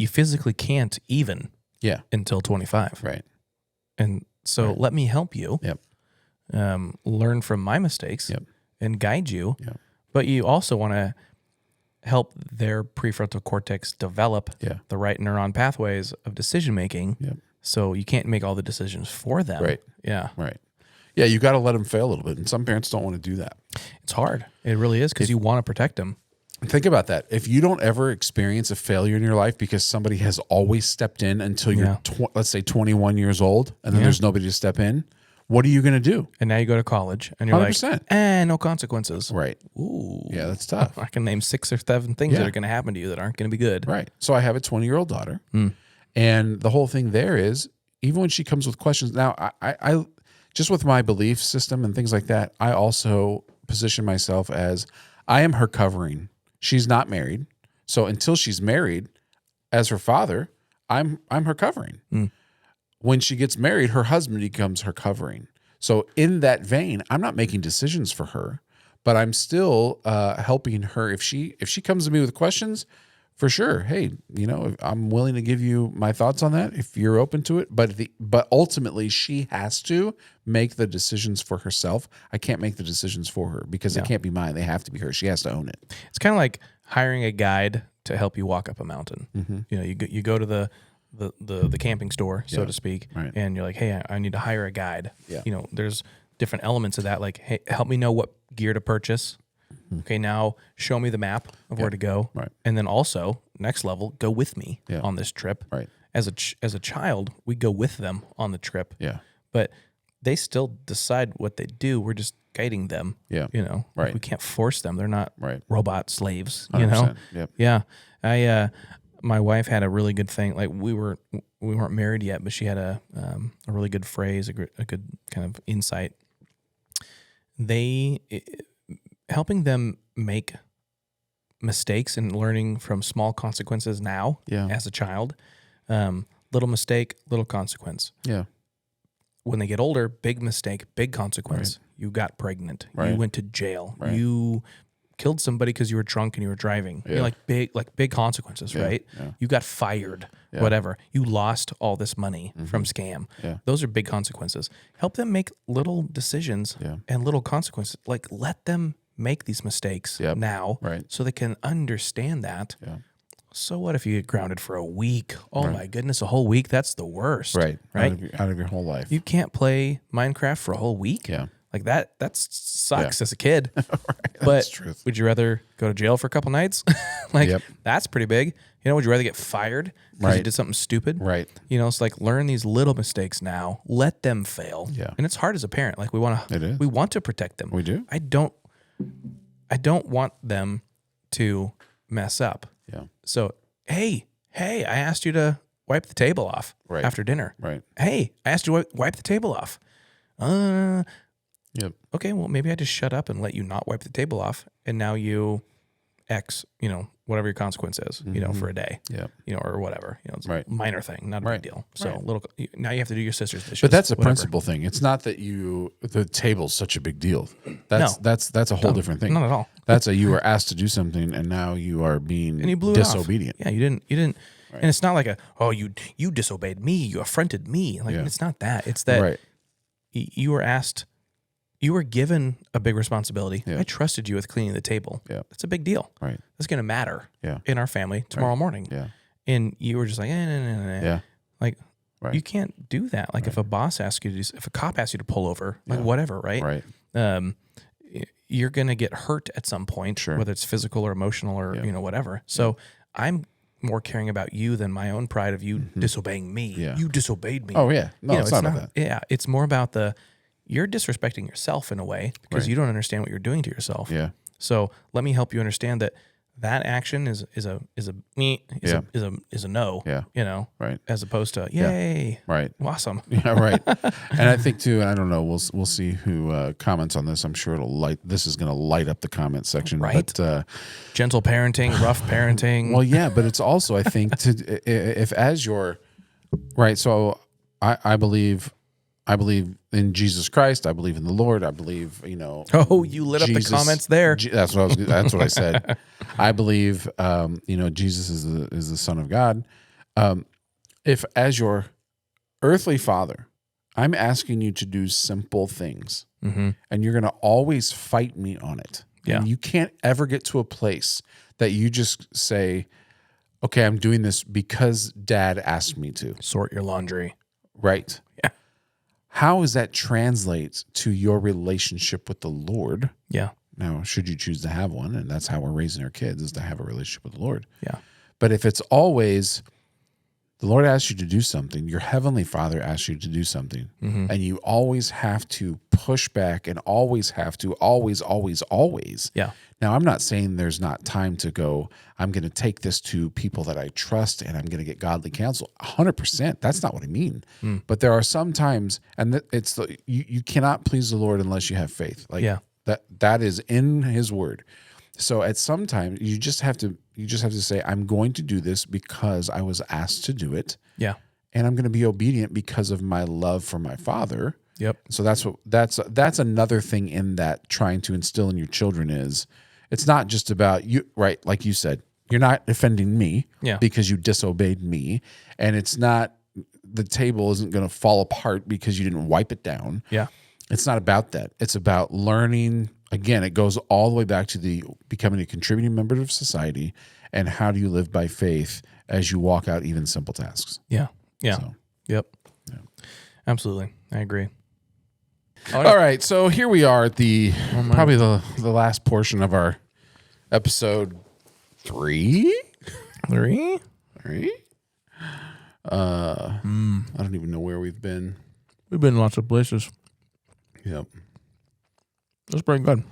physically can't even until 25. Right. And so let me help you. Yep. Learn from my mistakes and guide you. Yep. But you also want to help their prefrontal cortex develop the right neuron pathways of decision making. Yep. So you can't make all the decisions for them. Right. Yeah. Right. Yeah, you got to let them fail a little bit. And some parents don't want to do that. It's hard. It really is, because you want to protect them. Think about that. If you don't ever experience a failure in your life because somebody has always stepped in until you're, let's say, 21 years old, and then there's nobody to step in, what are you going to do? And now you go to college, and you're 100%. like, no consequences. Right. Ooh. Yeah, that's tough. I can name 6 or 7 things that are going to happen to you that aren't going to be good. Right. So I have a 20-year-old daughter, and the whole thing there is, even when she comes with questions, now I just with my belief system and things like that, I also position myself as I am her covering. She's not married. So until she's married, as her father, I'm her covering. When she gets married, her husband becomes her covering. So in that vein, I'm not making decisions for her, but I'm still helping her. If she comes to me with questions, for sure, hey, I'm willing to give you my thoughts on that if you're open to it. But ultimately, she has to make the decisions for herself. I can't make the decisions for her because they can't be mine. They have to be hers. She has to own it. It's kind of like hiring a guide to help you walk up a mountain. You go to the camping store, so to speak, and you're like, hey, I need to hire a guide. There's different elements of that, like, hey, help me know what gear to purchase. Okay, now show me the map of where to go. Right. And then also, next level, go with me on this trip. Right. As a child, we go with them on the trip. Yeah. But they still decide what they do. We're just guiding them. Yeah. You know, Right. We can't force them. They're not Right. robot slaves, you know? 100%. Yep. Yeah. My wife had a really good thing. Like we weren't married yet, but she had a really good phrase, a good kind of insight. Helping them make mistakes and learning from small consequences now as a child. Little mistake, little consequence. Yeah. When they get older, big mistake, big consequence. Right. You got pregnant. Right. You went to jail. Right. You killed somebody because you were drunk and you were driving. Yeah. Big consequences, right? Yeah. You got fired, Yeah. whatever. You lost all this money from scam. Yeah. Those are big consequences. Help them make little decisions and little consequences. Like let them make these mistakes now Right. so they can understand that. Yeah. So what if you get grounded for a week? Oh my goodness, a whole week? That's the worst. Right. Right? Out of your whole life. You can't play Minecraft for a whole week? Yeah. Like that sucks as a kid. Right. But That's truth. would you rather go to jail for a couple nights? That's pretty big. You know, would you rather get fired because you did something stupid? Right. You know, it's like learn these little mistakes now. Let them fail. Yeah. And it's hard as a parent. Like we want to protect them. We do. I don't want them to mess up. Yeah. So, hey, I asked you to wipe the table off after dinner. Right. Hey, I asked you to wipe the table off. Yep. Okay, well, maybe I just shut up and let you not wipe the table off. And now you X, whatever your consequence is, for a day, or whatever, it's a minor thing, not a big deal. So now you have to do your sister's dishes. But that's a principle thing. It's not that the table's such a big deal. That's a whole different thing. Not at all. That's you were asked to do something and now you are being And you blew disobedient. It off. Yeah, you didn't. And it's not like you disobeyed me, you affronted me. Like it's not that. It's that you were asked. You were given a big responsibility. Yeah. I trusted you with cleaning the table. Yeah. That's a big deal. Right. That's going to matter Yeah. in our family tomorrow morning. Yeah. And you were just like, nah. Yeah. Like, Right. you can't do that. Like if a boss asks you to if a cop asks you to pull over, like whatever, right? Right. You're going to get hurt at some point, Sure. whether it's physical or emotional or, whatever. So I'm more caring about you than my own pride of you disobeying me. Yeah. You disobeyed me. Oh yeah. No, it's not about that. Yeah. It's more about you're disrespecting yourself in a way because you don't understand what you're doing to yourself. Yeah. So let me help you understand that action is a no. Yeah. Right. As opposed to yay. Right. Awesome. Yeah. Right. And I think too, and I don't know, we'll see who comments on this. I'm sure this is going to light up the comment section. Right. But, gentle parenting, rough parenting. well, yeah, but it's also, I think if as your right. So I believe in Jesus Christ. I believe in the Lord. I believe, Oh, you lit up the comments there. That's what I said. I believe, Jesus is the Son of God. If as your earthly father, I'm asking you to do simple things, and you're going to always fight me on it. Yeah. And you can't ever get to a place that you just say, okay, I'm doing this because Dad asked me to. Sort your laundry. Right. Yeah. How does that translate to your relationship with the Lord? Yeah. Now, should you choose to have one, and that's how we're raising our kids, is to have a relationship with the Lord. Yeah. But if it's always the Lord asks you to do something, your heavenly Father asks you to do something, and you always have to push back and always have to, always. Yeah. Now, I'm not saying there's not time to go, I'm going to take this to people that I trust and I'm going to get godly counsel. 100%. That's not what I mean. But there are some times, and you cannot please the Lord unless you have faith. Like that is in His Word. So at some time, you just have to say, I'm going to do this because I was asked to do it. Yeah. And I'm going to be obedient because of my love for my Father. Yep. So that's another thing in that, trying to instill in your children is, it's not just about you, right? Like you said, you're not offending me because you disobeyed me. And it's not, the table isn't going to fall apart because you didn't wipe it down. Yeah. It's not about that. It's about learning. Again, it goes all the way back to the becoming a contributing member of society, and how do you live by faith as you walk out even simple tasks. Yeah. Yeah. So, yep. yeah. Absolutely. I agree. All right. So here we are at probably the last portion of our Episode 3? 3? 3? I don't even know where we've been. We've been lots of places. Yep. That's pretty good.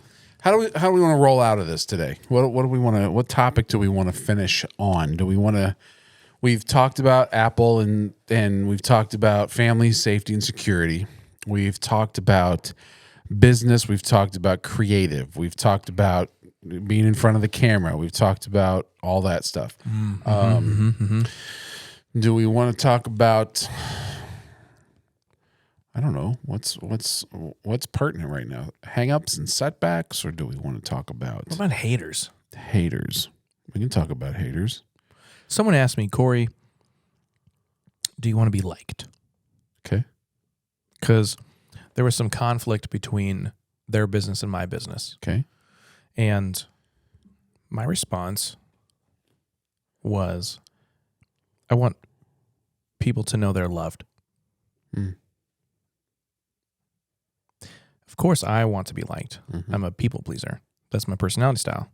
How do we want to roll out of this today? What do we want to? What topic do we want to finish on? Do we want to? We've talked about Apple and we've talked about family safety and security. We've talked about business. We've talked about creative. We've talked about being in front of the camera. We've talked about all that stuff. Do we want to talk about? I don't know what's pertinent right now. Hang-ups and setbacks, or do we want to talk about? What about haters? Haters. We can talk about haters. Someone asked me, Corey, do you want to be liked? Okay. Because there was some conflict between their business and my business. Okay. And my response was, I want people to know they're loved. Of course, I want to be liked. Mm-hmm. I'm a people pleaser. That's my personality style.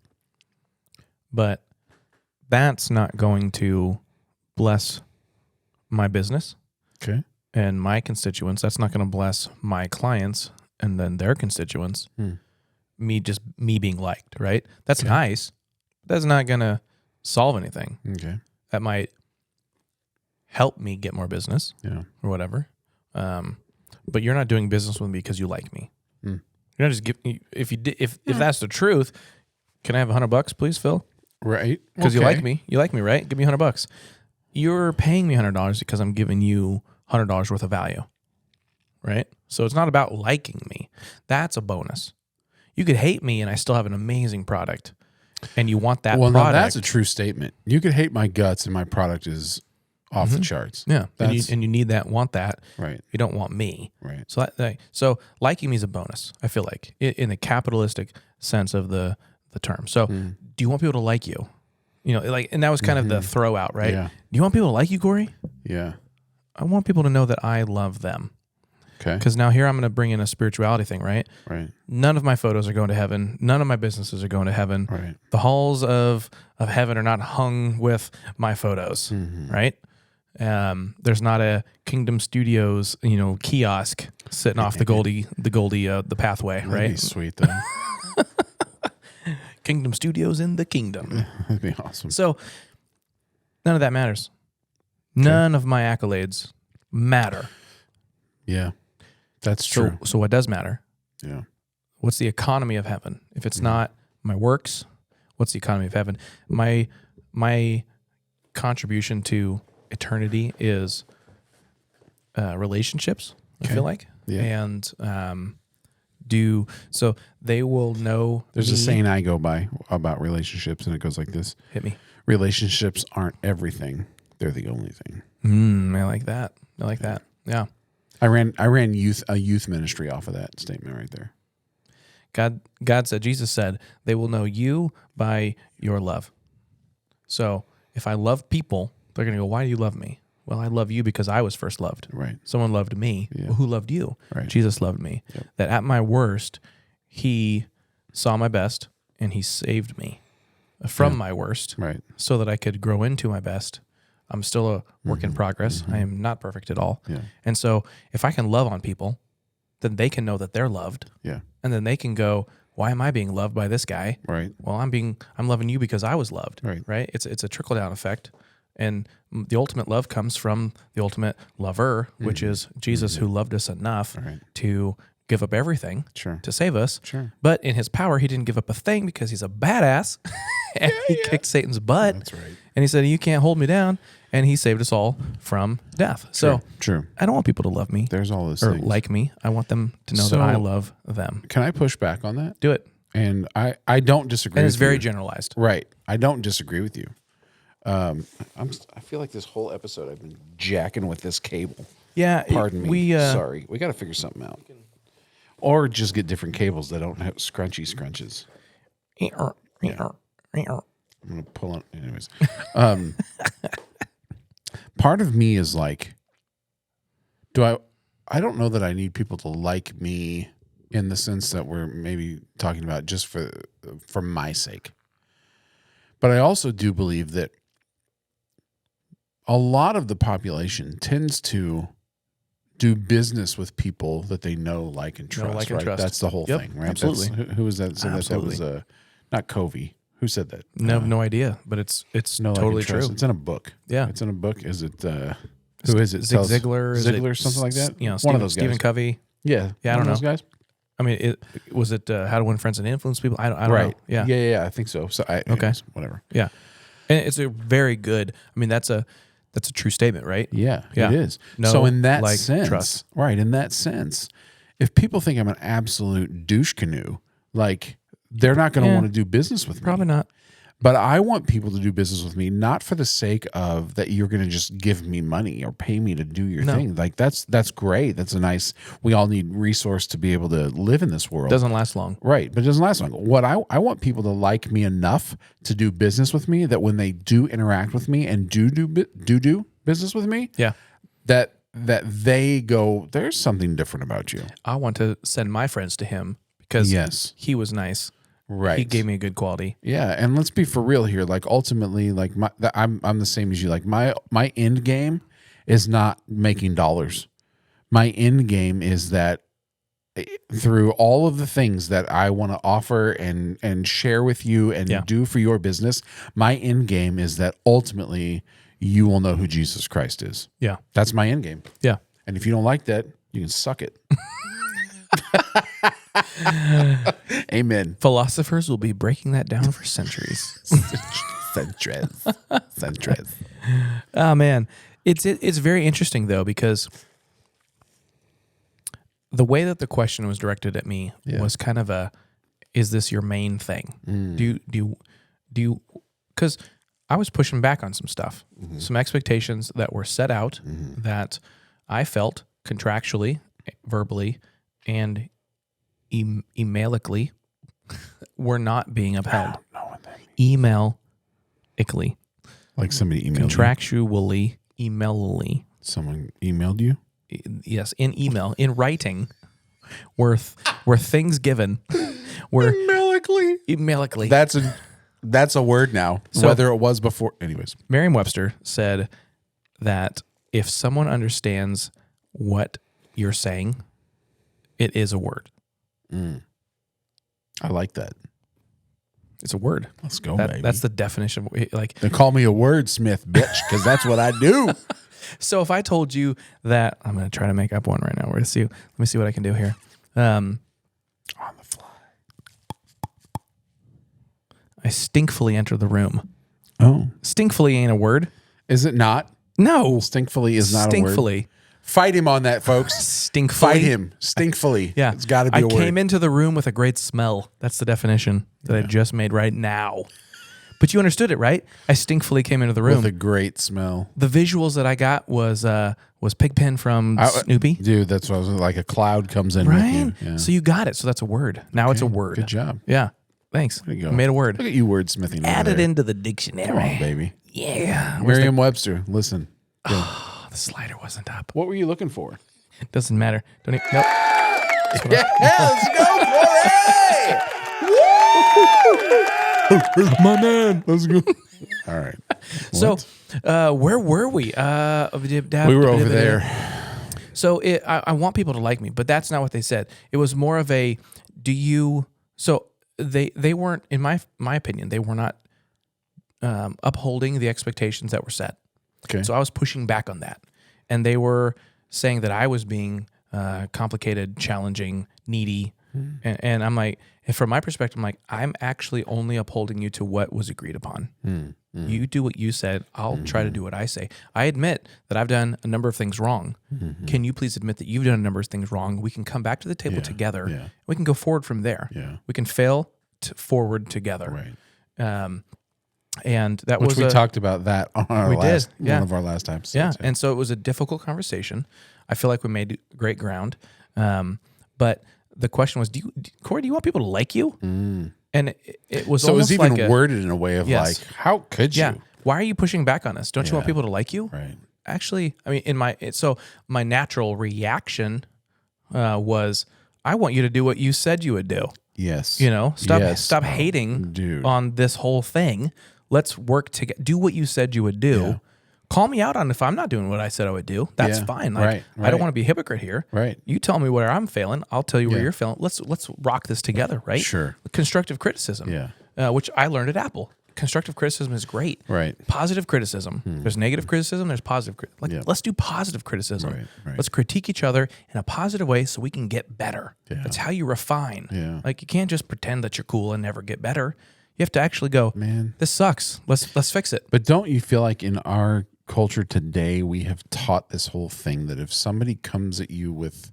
But that's not going to bless my business and my constituents. That's not going to bless my clients and then their constituents. Me being liked, right? That's nice. That's not going to solve anything. Okay. That might help me get more business or whatever. But you're not doing business with me because you like me. You're not just if that's the truth, can I have $100, please, Phil? Right. Because you like me. You like me, right? Give me $100. You're paying me $100 because I'm giving you $100 worth of value, right? So it's not about liking me. That's a bonus. You could hate me and I still have an amazing product, and you want that product. No, that's a true statement. You could hate my guts and my product is off the charts. Yeah, and you need that, want that. Right. You don't want me. Right. So liking me is a bonus, I feel like, in the capitalistic sense of the term. So do you want people to like you? And that was kind of the throw out, right? Yeah. Do you want people to like you, Corey? Yeah. I want people to know that I love them. Okay. Because now here I'm going to bring in a spirituality thing, right? Right. None of my photos are going to heaven. None of my businesses are going to heaven. Right. The halls of heaven are not hung with my photos, right? There's not a Kingdom Studios, kiosk sitting off the pathway, right? That'd be sweet though. Kingdom Studios in the kingdom. That'd be awesome. So none of that matters. None of my accolades matter. Yeah, that's true. So what does matter? Yeah. What's the economy of heaven? If it's not my works, what's the economy of heaven? My contribution to eternity is relationships, I feel like. Yeah. And so they will know. There's a saying I go by about relationships, and it goes like this. Hit me. Relationships aren't everything. They're the only thing. I like that. Yeah. I ran a youth ministry off of that statement right there. God said, Jesus said, they will know you by your love. So if I love people, they're going to go, why do you love me? Well, I love you because I was first loved. Right. Someone loved me. Yeah. Well, who loved you? Right. Jesus loved me. Yep. That at my worst, he saw my best and he saved me from my worst, Right. so that I could grow into my best. I'm still a work in progress. I am not perfect at all. Yeah. And so if I can love on people, then they can know that they're loved. Yeah. And then they can go, why am I being loved by this guy? Right. Well, I'm loving you because I was loved. Right. It's a trickle down effect. And the ultimate love comes from the ultimate lover, which is Jesus, who loved us enough to give up everything to save us. Sure. But in his power, he didn't give up a thing because he's a badass. And he kicked Satan's butt. That's right. And he said, you can't hold me down. And he saved us all from death. So True. I don't want people to love me. There's all those or things. like me. I want them to know that I love them. Can I push back on that? Do it. And I don't disagree. And with it's very you. generalized. Right. I don't disagree with you. I feel like this whole episode I've been jacking with this cable. Yeah. Pardon me. Sorry. We got to figure something out. Or just get different cables that don't have scrunchy scrunches. I'm going to pull it. Anyways. Part of me is like, I don't know that I need people to like me in the sense that we're maybe talking about just for my sake. But I also do believe that a lot of the population tends to do business with people that they know, like, and trust. like, and right? trust. That's the whole thing, right? Absolutely. Who was that? So that was Absolutely. not Covey. Who said that? No idea, but it's No, like, totally and trust. true. It's in a book. Yeah. It's in a book. Is it? Who is it? Zig Ziglar? Ziglar, something like that. You know, one of those guys. Stephen Covey. Yeah, Yeah, I one don't of those guys. I mean, was it How to Win Friends and Influence People? I don't know. Right. Yeah. Yeah. I think so. So anyways, whatever. Yeah. And it's a very good. I mean, that's a true statement, right? Yeah, Yeah. it is. No, so in that like, sense, trust. right? In that sense, if people think I'm an absolute douche canoe, like, they're not going to want to do business with me. Probably not. But I want people to do business with me, not for the sake of that you're going to just give me money or pay me to do your thing. Like, that's great. That's a nice. We all need resource to be able to live in this world. Doesn't last long. Right, but it doesn't last long. What I want people to like me enough to do business with me, that when they do interact with me and do business with me, Yeah. that they go, there's something different about you. I want to send my friends to him because Yes. he was nice. Right. He gave me a good quality. Yeah, and let's be for real here. Like, ultimately, like, I'm the same as you. Like, my end game is not making dollars. My end game is that through all of the things that I want to offer and share with you and do for your business, my end game is that ultimately you will know who Jesus Christ is. Yeah. That's my end game. Yeah. And if you don't like that, you can suck it. Amen. Philosophers will be breaking that down for centuries. Centuries. Oh man, it's very interesting though, because the way that the question was directed at me was kind of a, is this your main thing? Do you because I was pushing back on some stuff, some expectations that were set out that I felt contractually, verbally, and emailically were not being upheld. I don't know what that means. Emailically. Like somebody emailed Contractually, emailally. Someone emailed you? Yes, in email, in writing, were things given. Were emailically. That's a word now. So- whether it was before. Anyways. Merriam-Webster said that if someone understands what you're saying, it is a word. I like that. It's a word. Let's go, baby. That's the definition of, like. They call me a wordsmith, bitch, because that's what I do. So if I told you that, I'm going to try to make up one right now. Let me see what I can do here. On the fly. I stinkfully enter the room. Oh. Stinkfully ain't a word. Is it not? No. Stinkfully is not a word. Stinkfully. Fight him on that, folks. Stinkfully. Fight him. Stinkfully. Yeah. It's got to be a word. I came into the room with a great smell. That's the definition that I just made right now. But you understood it, right? I stinkfully came into the room. With a great smell. The visuals that I got was Pigpen from Snoopy. Dude, that's what I was like. A cloud comes in Right? with you. Yeah. So you got it. So that's a word. Now it's a word. Good job. Yeah. Thanks. There you go. I made a word. Look at you wordsmithing. Add over it there. into the dictionary. Come on, baby. Yeah. Merriam-Webster, listen. Good. Oh, the slider wasn't up. What were you looking for? Doesn't matter. Don't even, nope. Yeah, let's go, Corey! My man. Let's go. All right. So, where were we? We were over there. So I want people to like me, but that's not what they said. It was more of a, so they weren't, in my opinion, they were not upholding the expectations that were set. Okay. So I was pushing back on that. And they were saying that I was being complicated, challenging, needy. And I'm like, from my perspective, I'm like, I'm actually only upholding you to what was agreed upon. You do what you said. I'll try to do what I say. I admit that I've done a number of things wrong. Can you please admit that you've done a number of things wrong? We can come back to the table together. Yeah. We can go forward from there. Yeah. We can fail forward together. Right. And that Which was we talked about that on our We did, one of our last episodes. Yeah, and so it was a difficult conversation. I feel like we made great ground. But the question was, Corey, do you want people to like you? And it was so it was almost even like worded in a way of Yes. like, how could you? yeah. Why are you pushing back on us? Don't you want people to like you? Right. Actually, I mean, my natural reaction was, I want you to do what you said you would do. Yes. You know, stop Yes. hating dude. on this whole thing. Let's work together. Do what you said you would do. Yeah. Call me out on if I'm not doing what I said I would do. That's fine. Like, I don't want to be a hypocrite here. Right. You tell me where I'm failing. I'll tell you where you're failing. Let's rock this together, right? Sure. Constructive criticism. Yeah. Which I learned at Apple. Constructive criticism is great. Right. Positive criticism. There's negative criticism. There's positive. Let's do positive criticism. Right. Let's critique each other in a positive way so we can get better. Yeah. That's how you refine. Yeah. Like you can't just pretend that you're cool and never get better. You have to actually go, Man, this sucks. Let's fix it. But don't you feel like in our culture today, we have taught this whole thing that if somebody comes at you with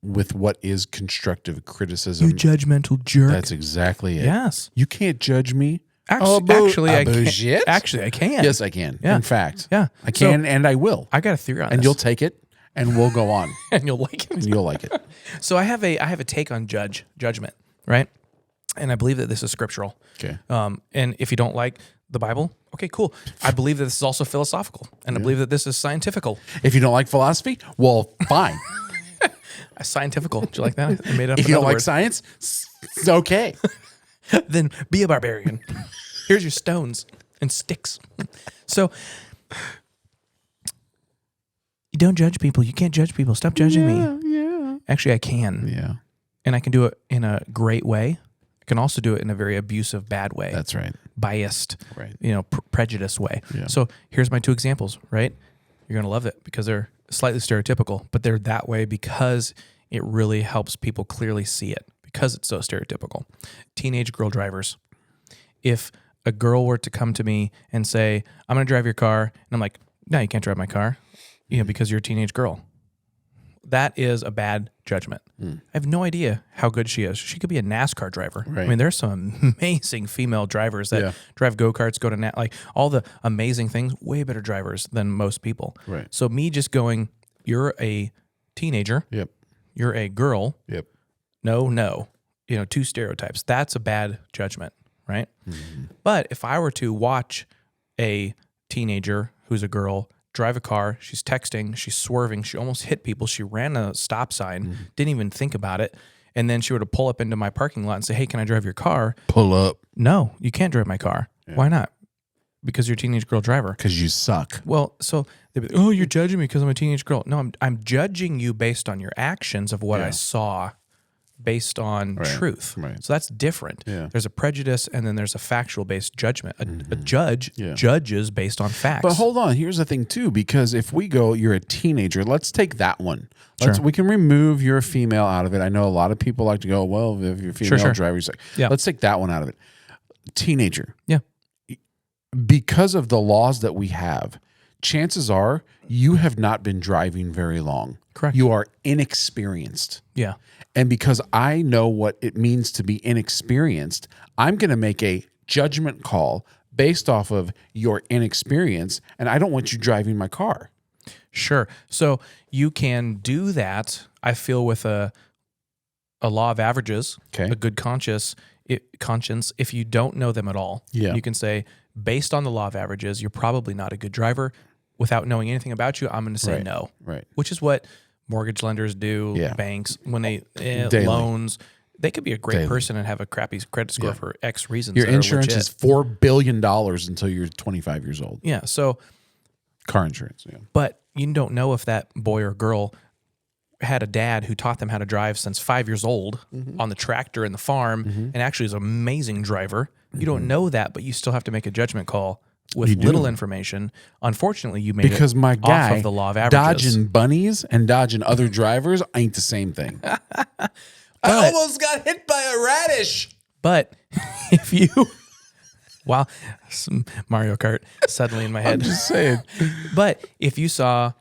what is constructive criticism, You judgmental jerk. that's exactly it. Yes. You can't judge me. Actually, I bullshit? can. Actually, I can. Yes, I can. Yeah. In fact, Yeah. I can, and I will. I got a theory on And this. you'll take it, and we'll go on, and you'll like it. and you'll like it. So I have a take on judgment, right? And I believe that this is scriptural. Okay. And if you don't like the Bible, okay, cool. I believe that this is also philosophical, and I believe that this is scientifical. If you don't like philosophy, well, fine. Scientifical. Do you like that? I made up If you don't another like science, it's okay. word. Then be a barbarian. Here's your stones and sticks. So you don't judge people. You can't judge people. Stop judging me. Yeah. Actually, I can. Yeah. And I can do it in a great way. I can also do it in a very abusive, bad way. That's right. Biased, Right. prejudiced way. Yeah. So here's my two examples, right? You're going to love it because they're slightly stereotypical, but they're that way because it really helps people clearly see it because it's so stereotypical. Teenage girl drivers. If a girl were to come to me and say, I'm going to drive your car, and I'm like, no, you can't drive my car, because you're a teenage girl. That is a bad judgment. I have no idea how good she is. She could be a NASCAR driver. Right. I mean, there's some amazing female drivers that drive go-karts, go to like all the amazing things, way better drivers than most people. Right. So me just going, you're a teenager, Yep. you're a girl, Yep. no, two stereotypes. That's a bad judgment, right? But if I were to watch a teenager who's a girl drive a car, she's texting, she's swerving, she almost hit people, she ran a stop sign, didn't even think about it, and then she were to pull up into my parking lot and say, hey, can I drive your car? Pull up. No, you can't drive my car. Why not? Because you're a teenage girl driver. Because you suck. Well, so they'd be like, oh, you're judging me because I'm a teenage girl. No, I'm judging you based on your actions of what I saw based on truth. Right. So that's different. Yeah. There's a prejudice and then there's a factual based judgment. A judge judges based on facts. But hold on, here's the thing too, because if we go, you're a teenager, let's take that one. We can remove you're a female out of it. I know a lot of people like to go, well, if you're a female driver, you're like, let's take that one out of it. Teenager. Yeah. Because of the laws that we have, chances are you have not been driving very long. Correct. You are inexperienced. Yeah. And because I know what it means to be inexperienced, I'm going to make a judgment call based off of your inexperience, and I don't want you driving my car. Sure. So you can do that, I feel, with a law of averages, a good conscience, if you don't know them at all. Yeah. You can say, based on the law of averages, you're probably not a good driver. Without knowing anything about you, I'm going to say no. Right. Which is what mortgage lenders do, banks, when they loans. They could be a great person and have a crappy credit score for X reasons. Your insurance is $4 billion until you're 25 years old. Yeah. So car insurance. Yeah. But you don't know if that boy or girl had a dad who taught them how to drive since 5 years old on the tractor in the farm and actually is an amazing driver. You don't know that, but you still have to make a judgment call with little information. Unfortunately, you made because it my guy off of the law of averages. Dodging bunnies and dodging other drivers ain't the same thing. I almost got hit by a radish. But if you, some Mario Kart suddenly in my head. I'm just saying. But if you saw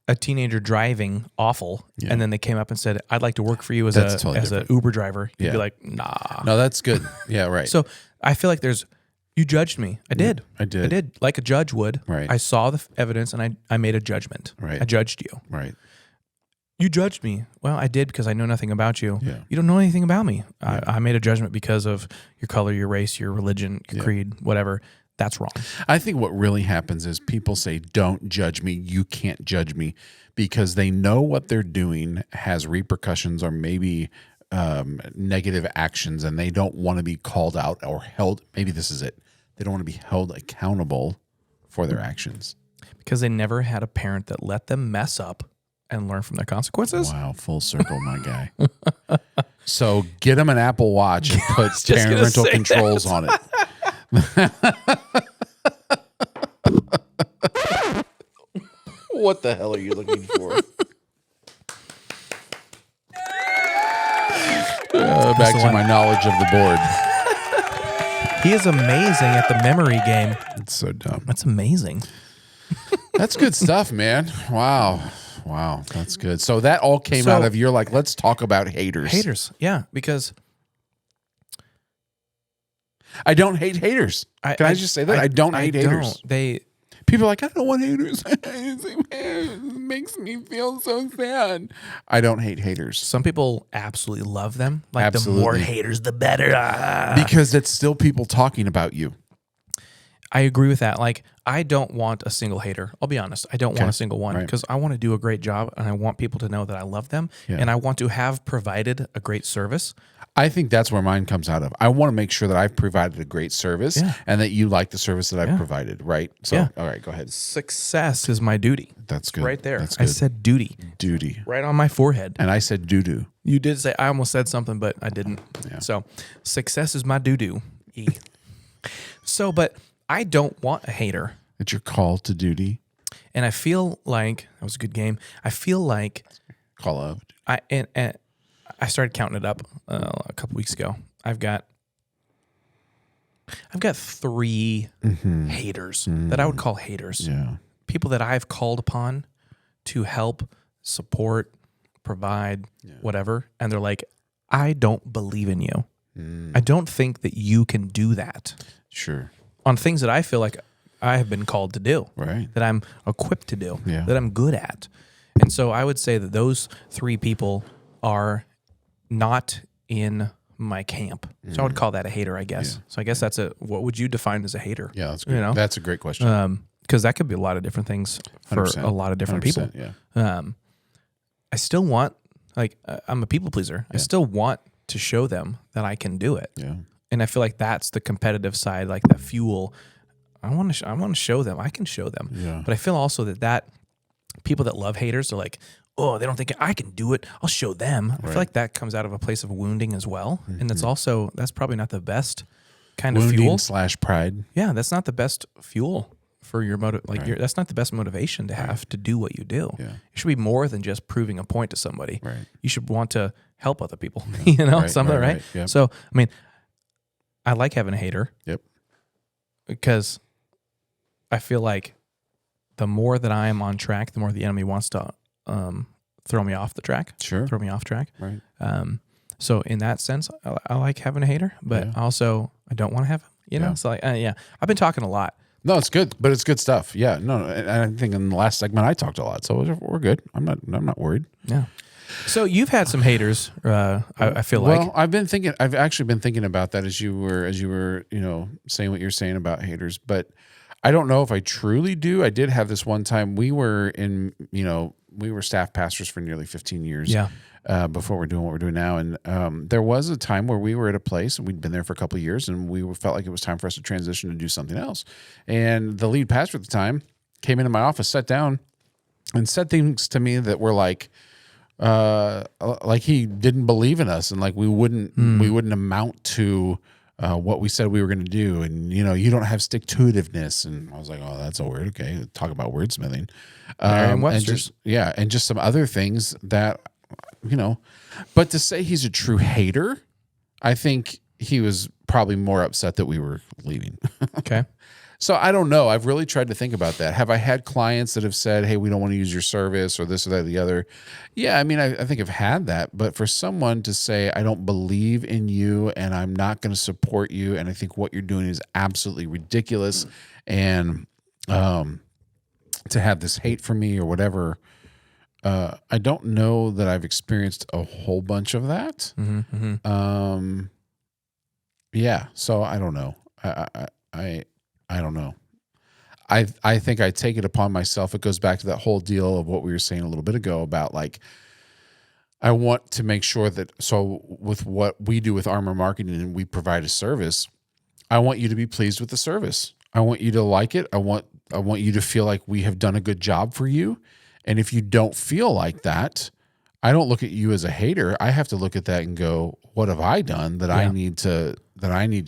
a teenager driving awful, and then they came up and said, "I'd like to work for you as an Uber driver," you'd be like, "Nah." No, that's good. Yeah, right. So I feel like you judged me. I did, like a judge would. Right. I saw the evidence and I made a judgment. Right. I judged you. Right. You judged me. Well, I did because I know nothing about you. Yeah. You don't know anything about me. I made a judgment because of your color, your race, your religion, your creed, whatever. That's wrong. I think what really happens is people say, don't judge me. You can't judge me, because they know what they're doing has repercussions or maybe negative actions, and they don't want to be called out or held. Maybe this is it. They don't want to be held accountable for their actions. Because they never had a parent that let them mess up and learn from their consequences. Wow, full circle, my guy. So get them an Apple Watch and put parental controls on it. What the hell are you looking for? Back to my knowledge of the board. He is amazing at the memory game. It's so dumb. That's amazing. That's good stuff, man. Wow. That's good. So that all came out of, you're like, let's talk about haters. Haters. Yeah. Because I don't hate haters. Can I just say that? I don't hate haters. People are like, I don't want haters. It makes me feel so sad. I don't hate haters. Some people absolutely love them. Like Absolutely. the more haters, the better. Because it's still people talking about you. I agree with that. Like, I don't want a single hater. I'll be honest. I don't want a single one because I want to do a great job and I want people to know that I love them and I want to have provided a great service. I think that's where mine comes out of. I want to make sure that I've provided a great service and that you like the service that I've provided, right? So, all right, go ahead. Success is my duty. That's good. Right there. That's good. I said duty. Duty. Right on my forehead. And I said doo-doo. You did say, I almost said something, but I didn't. Yeah. So, success is my doo-doo. So, but I don't want a hater. It's your call to duty. And I feel like, that was a good game. I feel like Call of. And I started counting it up a couple weeks ago. I've got 3 haters that I would call haters. Yeah. People that I've called upon to help, support, provide, whatever. And they're like, I don't believe in you. I don't think that you can do that. Sure. On things that I feel like I have been called to do. Right. That I'm equipped to do. Yeah. That I'm good at. And so I would say that those 3 people are not in my camp. So I would call that a hater, I guess. So I guess that's what would you define as a hater? Yeah, that's good. You know? That's a great question. Because that could be a lot of different things for a lot of different people. Yeah. I still want, like, I'm a people pleaser. I still want to show them that I can do it. Yeah. And I feel like that's the competitive side, like the fuel. I want to show them. I can show them. Yeah. But I feel also that people that love haters are like, oh, they don't think I can do it. I'll show them. I feel like that comes out of a place of wounding as well. And that's probably not the best kind of fuel. /pride. Yeah, that's not the best fuel for your motive. Like that's not the best motivation to have to do what you do. Yeah. It should be more than just proving a point to somebody. Right. You should want to help other people. You know, right? Yep. So, I mean, I like having a hater. Yep. Because I feel like the more that I am on track, the more the enemy wants to throw me off the track. Sure. Throw me off track. Right. So in that sense, I like having a hater, but also I don't want to have him. You know, so like, I've been talking a lot. No, it's good, but it's good stuff. Yeah, no, and I think in the last segment I talked a lot, so we're good. I'm not worried. Yeah. So you've had some haters. I feel like. Well, I've actually been thinking about that as you were, saying what you're saying about haters, but I don't know if I truly do. I did have this one time. We were staff pastors for nearly 15 years. Yeah. Before we're doing what we're doing now. And there was a time where we were at a place, and we'd been there for a couple of years, and we felt like it was time for us to transition to do something else. And the lead pastor at the time came into my office, sat down, and said things to me that were like he didn't believe in us, and like we wouldn't amount to what we said we were going to do. And, you don't have stick-to-itiveness. And I was like, oh, that's a word. Okay. Talk about wordsmithing. And just some other things that, but to say he's a true hater, I think he was probably more upset that we were leaving. Okay. So I don't know. I've really tried to think about that. Have I had clients that have said, hey, we don't want to use your service or this or that or the other? Yeah, I mean, I think I've had that. But for someone to say, I don't believe in you and I'm not going to support you, and I think what you're doing is absolutely ridiculous, and to have this hate for me or whatever, I don't know that I've experienced a whole bunch of that. Yeah, so I don't know. I don't know. I think I take it upon myself. It goes back to that whole deal of what we were saying a little bit ago about, like, I want to make sure that, so with what we do with Armor Marketing and we provide a service, I want you to be pleased with the service. I want you to like it. I want you to feel like we have done a good job for you. And if you don't feel like that, I don't look at you as a hater. I have to look at that and go, what have I done that I need to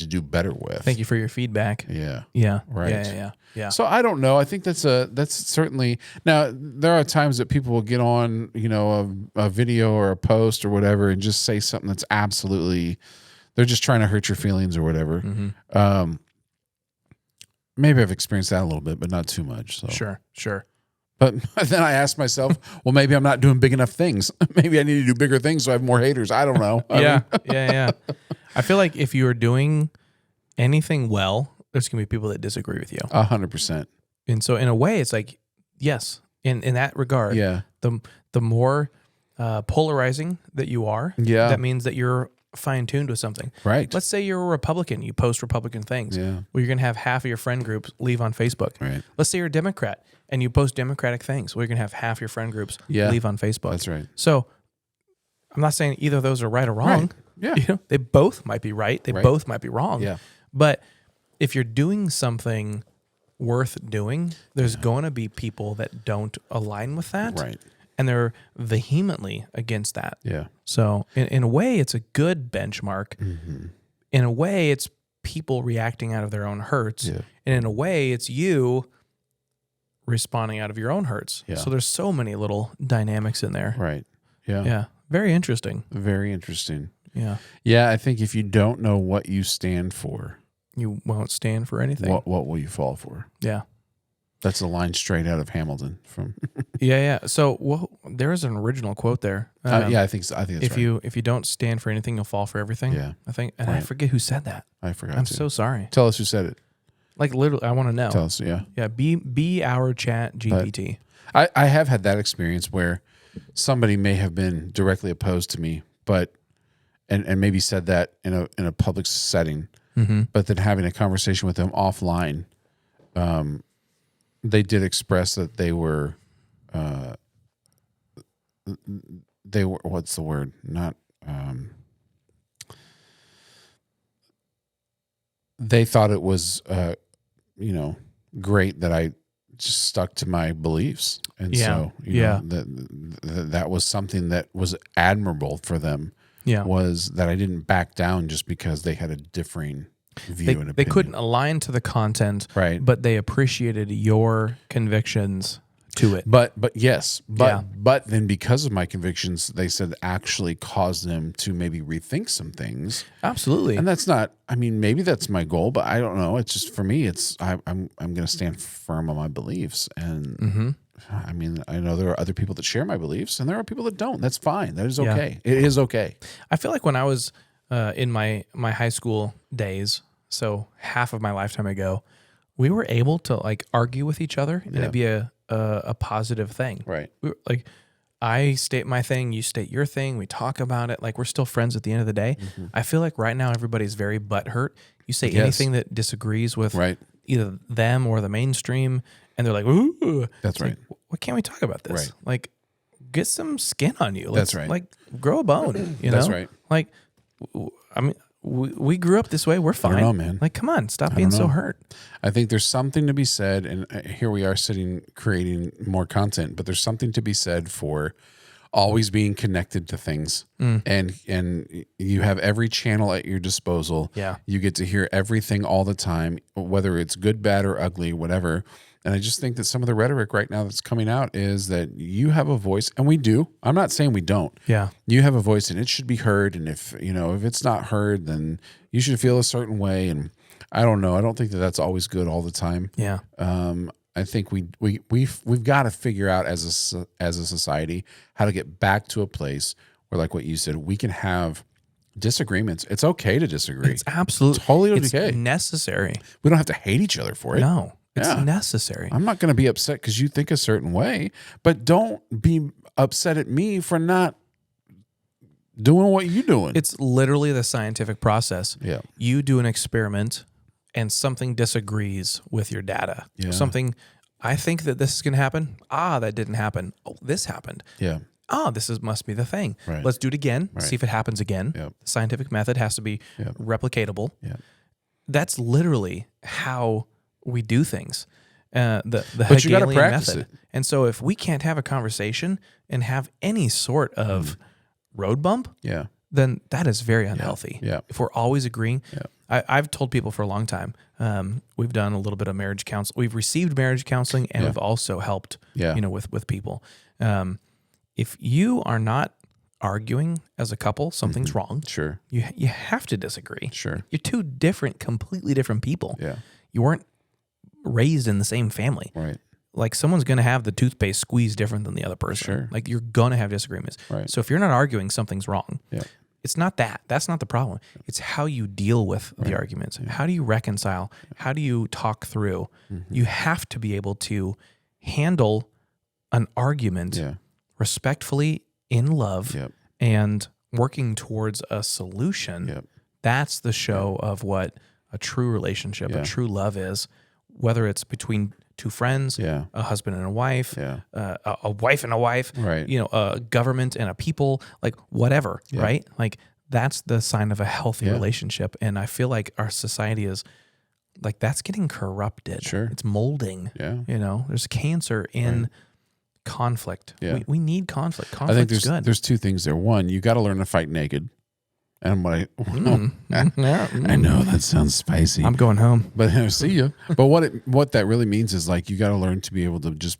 do better with? Thank you for your feedback. Yeah. Yeah. Right. Yeah. So I don't know. I think that's certainly, now there are times that people will get on, a video or a post or whatever and just say something that's absolutely, they're just trying to hurt your feelings or whatever. Mm-hmm. Maybe I've experienced that a little bit, but not too much. So. Sure. But then I asked myself, well, maybe I'm not doing big enough things. Maybe I need to do bigger things so I have more haters. I don't know. Yeah. I feel like if you are doing anything well, there's going to be people that disagree with you. 100%. And so in a way, it's like, yes, in that regard, the more polarizing that you are, that means that you're fine-tuned with something. Right. Let's say you're a Republican. You post Republican things. Yeah. Well, you're going to have half of your friend groups leave on Facebook. Right. Let's say you're a Democrat and you post Democratic things. Well, you're going to have half your friend groups leave on Facebook. That's right. So I'm not saying either of those are right or wrong. Right. Yeah. They both might be right. They both might be wrong. Yeah. But if you're doing something worth doing, there's going to be people that don't align with that. Right. And they're vehemently against that. Yeah. So in a way, it's a good benchmark. Mm-hmm. In a way, it's people reacting out of their own hurts. Yeah. And in a way, it's you responding out of your own hurts. Yeah. So there's so many little dynamics in there. Right. Yeah. Yeah. Very interesting. Very interesting. Yeah. Yeah. I think if you don't know what you stand for, you won't stand for anything. What will you fall for? Yeah. That's a line straight out of Hamilton from. Yeah. So there is an original quote there. I think so. I think that's if you don't stand for anything, you'll fall for everything. Yeah. I think, and I forget who said that. I forgot. I'm so sorry. Tell us who said it. Like literally, I want to know. Tell us. Yeah. Yeah. Be our chat GPT. I have had that experience where somebody may have been directly opposed to me, but and maybe said that in a public setting, but then having a conversation with them offline, they did express that they were what's the word? Not they thought it was great that I just stuck to my beliefs, and so that was something that was admirable for them. Yeah, was that I didn't back down just because they had a differing view and opinion. They couldn't align to the content, right? But they appreciated your convictions to it. But then because of my convictions, they said actually caused them to maybe rethink some things. Absolutely. And that's not, I mean, maybe that's my goal, but I don't know. It's just, for me, it's, I'm going to stand firm on my beliefs. And I mean, I know there are other people that share my beliefs and there are people that don't. That's fine. That is okay. It is okay. I feel like when I was in my high school days, so half of my lifetime ago, we were able to like argue with each other and it'd be a positive thing. Right. We were, like, I state my thing, you state your thing, we talk about it. Like, we're still friends at the end of the day. I feel like right now everybody's very butthurt. You say anything that disagrees with either them or the mainstream, and they're like, ooh. That's right. Like, why can't we talk about this? Right. Like, get some skin on you. That's right. Like, grow a bone, you know? That's right. Like, I mean, we grew up this way. We're fine. I don't know, man. Like, come on, stop being so hurt. I think there's something to be said, and here we are sitting creating more content, but there's something to be said for always being connected to things. And you have every channel at your disposal. Yeah. You get to hear everything all the time, whether it's good, bad, or ugly, whatever. And I just think that some of the rhetoric right now that's coming out is that you have a voice, and we do. I'm not saying we don't. Yeah. You have a voice and it should be heard. And if it's not heard, then you should feel a certain way. And I don't know. I don't think that that's always good all the time. Yeah. I think we've got to figure out as a society how to get back to a place where, like what you said, we can have disagreements. It's okay to disagree. It's absolutely totally okay. It's necessary. We don't have to hate each other for it. No. It's necessary. I'm not going to be upset because you think a certain way, but don't be upset at me for not doing what you're doing. It's literally the scientific process. Yeah. You do an experiment and something disagrees with your data. Yeah. Something, I think that this is going to happen. That didn't happen. Oh, this happened. Yeah. Must be the thing. Right. Let's do it again. Right. See if it happens again. Yep. The scientific method has to be replicatable. Yep. that's literally how we do things. The But you gotta Hegelian practice method. it. And so if we can't have a conversation and have any sort of road bump, Yeah. then that is very unhealthy. Yeah. If we're always agreeing, Yeah. I've told people for a long time, we've done a little bit of marriage counseling. We've received marriage counseling, and we've also helped, with people. If you are not arguing as a couple, something's wrong. Sure. You have to disagree. Sure. You're two completely different people. Yeah. You weren't raised in the same family. Right. Like someone's going to have the toothpaste squeezed different than the other person. Sure. Like you're going to have disagreements. Right. So if you're not arguing, something's wrong. Yeah. It's not that. That's not the problem. It's how you deal with the arguments. Yeah. How do you reconcile? How do you talk through? You have to be able to handle an argument respectfully, in love, and working towards a solution. That's the show of what a true relationship, a true love is, whether it's between two friends, a husband and a wife, a wife and a wife, right. A government and a people, like whatever, right? Like that's the sign of a healthy relationship. And I feel like our society is like, that's getting corrupted. Sure. It's molding. Yeah. There's cancer in conflict. Yeah. We need conflict. I think Conflict's good. there's two things there. One, you got to learn to fight naked. And what I know that sounds spicy. I'm going home. But see you. But what that really means is like you got to learn to be able to just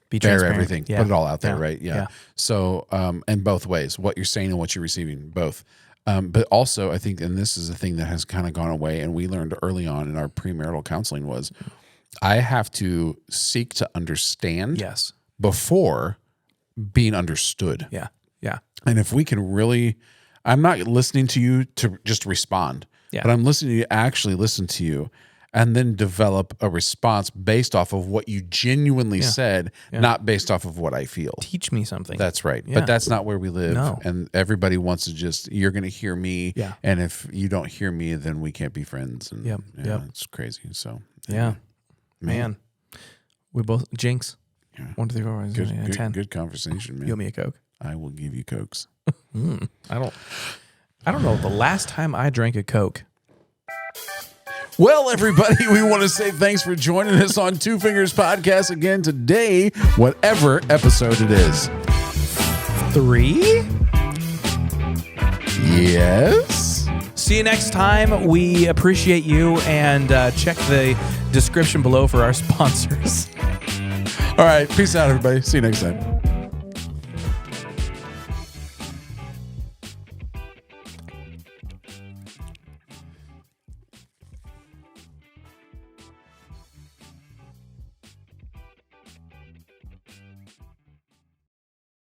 Be bear transparent. everything, Yeah. put it all out there, Yeah. right? Yeah. So, and both ways, what you're saying and what you're receiving, both. But also, I think, and this is a thing that has kind of gone away, and we learned early on in our premarital counseling was, I have to seek to understand before being understood. Yeah. Yeah. And if we can really, I'm not listening to you to just respond, but I'm listening to you actually listen to you and then develop a response based off of what you genuinely said, not based off of what I feel. Teach me something. That's right. Yeah. But that's not where we live. No. And everybody wants to just, you're going to hear me. Yeah. And if you don't hear me, then we can't be friends. And Yep. It's crazy. So, Yeah. Man. We both, Jinx. Yeah. 1, 2, 3, 4, 5, 6, 7, 8, 10. Good conversation, man. You owe me a Coke. I will give you Cokes. I don't know the last time I drank a Coke. Well, everybody, we want to say thanks for joining us on Two Fingers Podcast again today, whatever episode it is. 3? Yes. See you next time. We appreciate you, and check the description below for our sponsors. All right. Peace out, everybody. See you next time.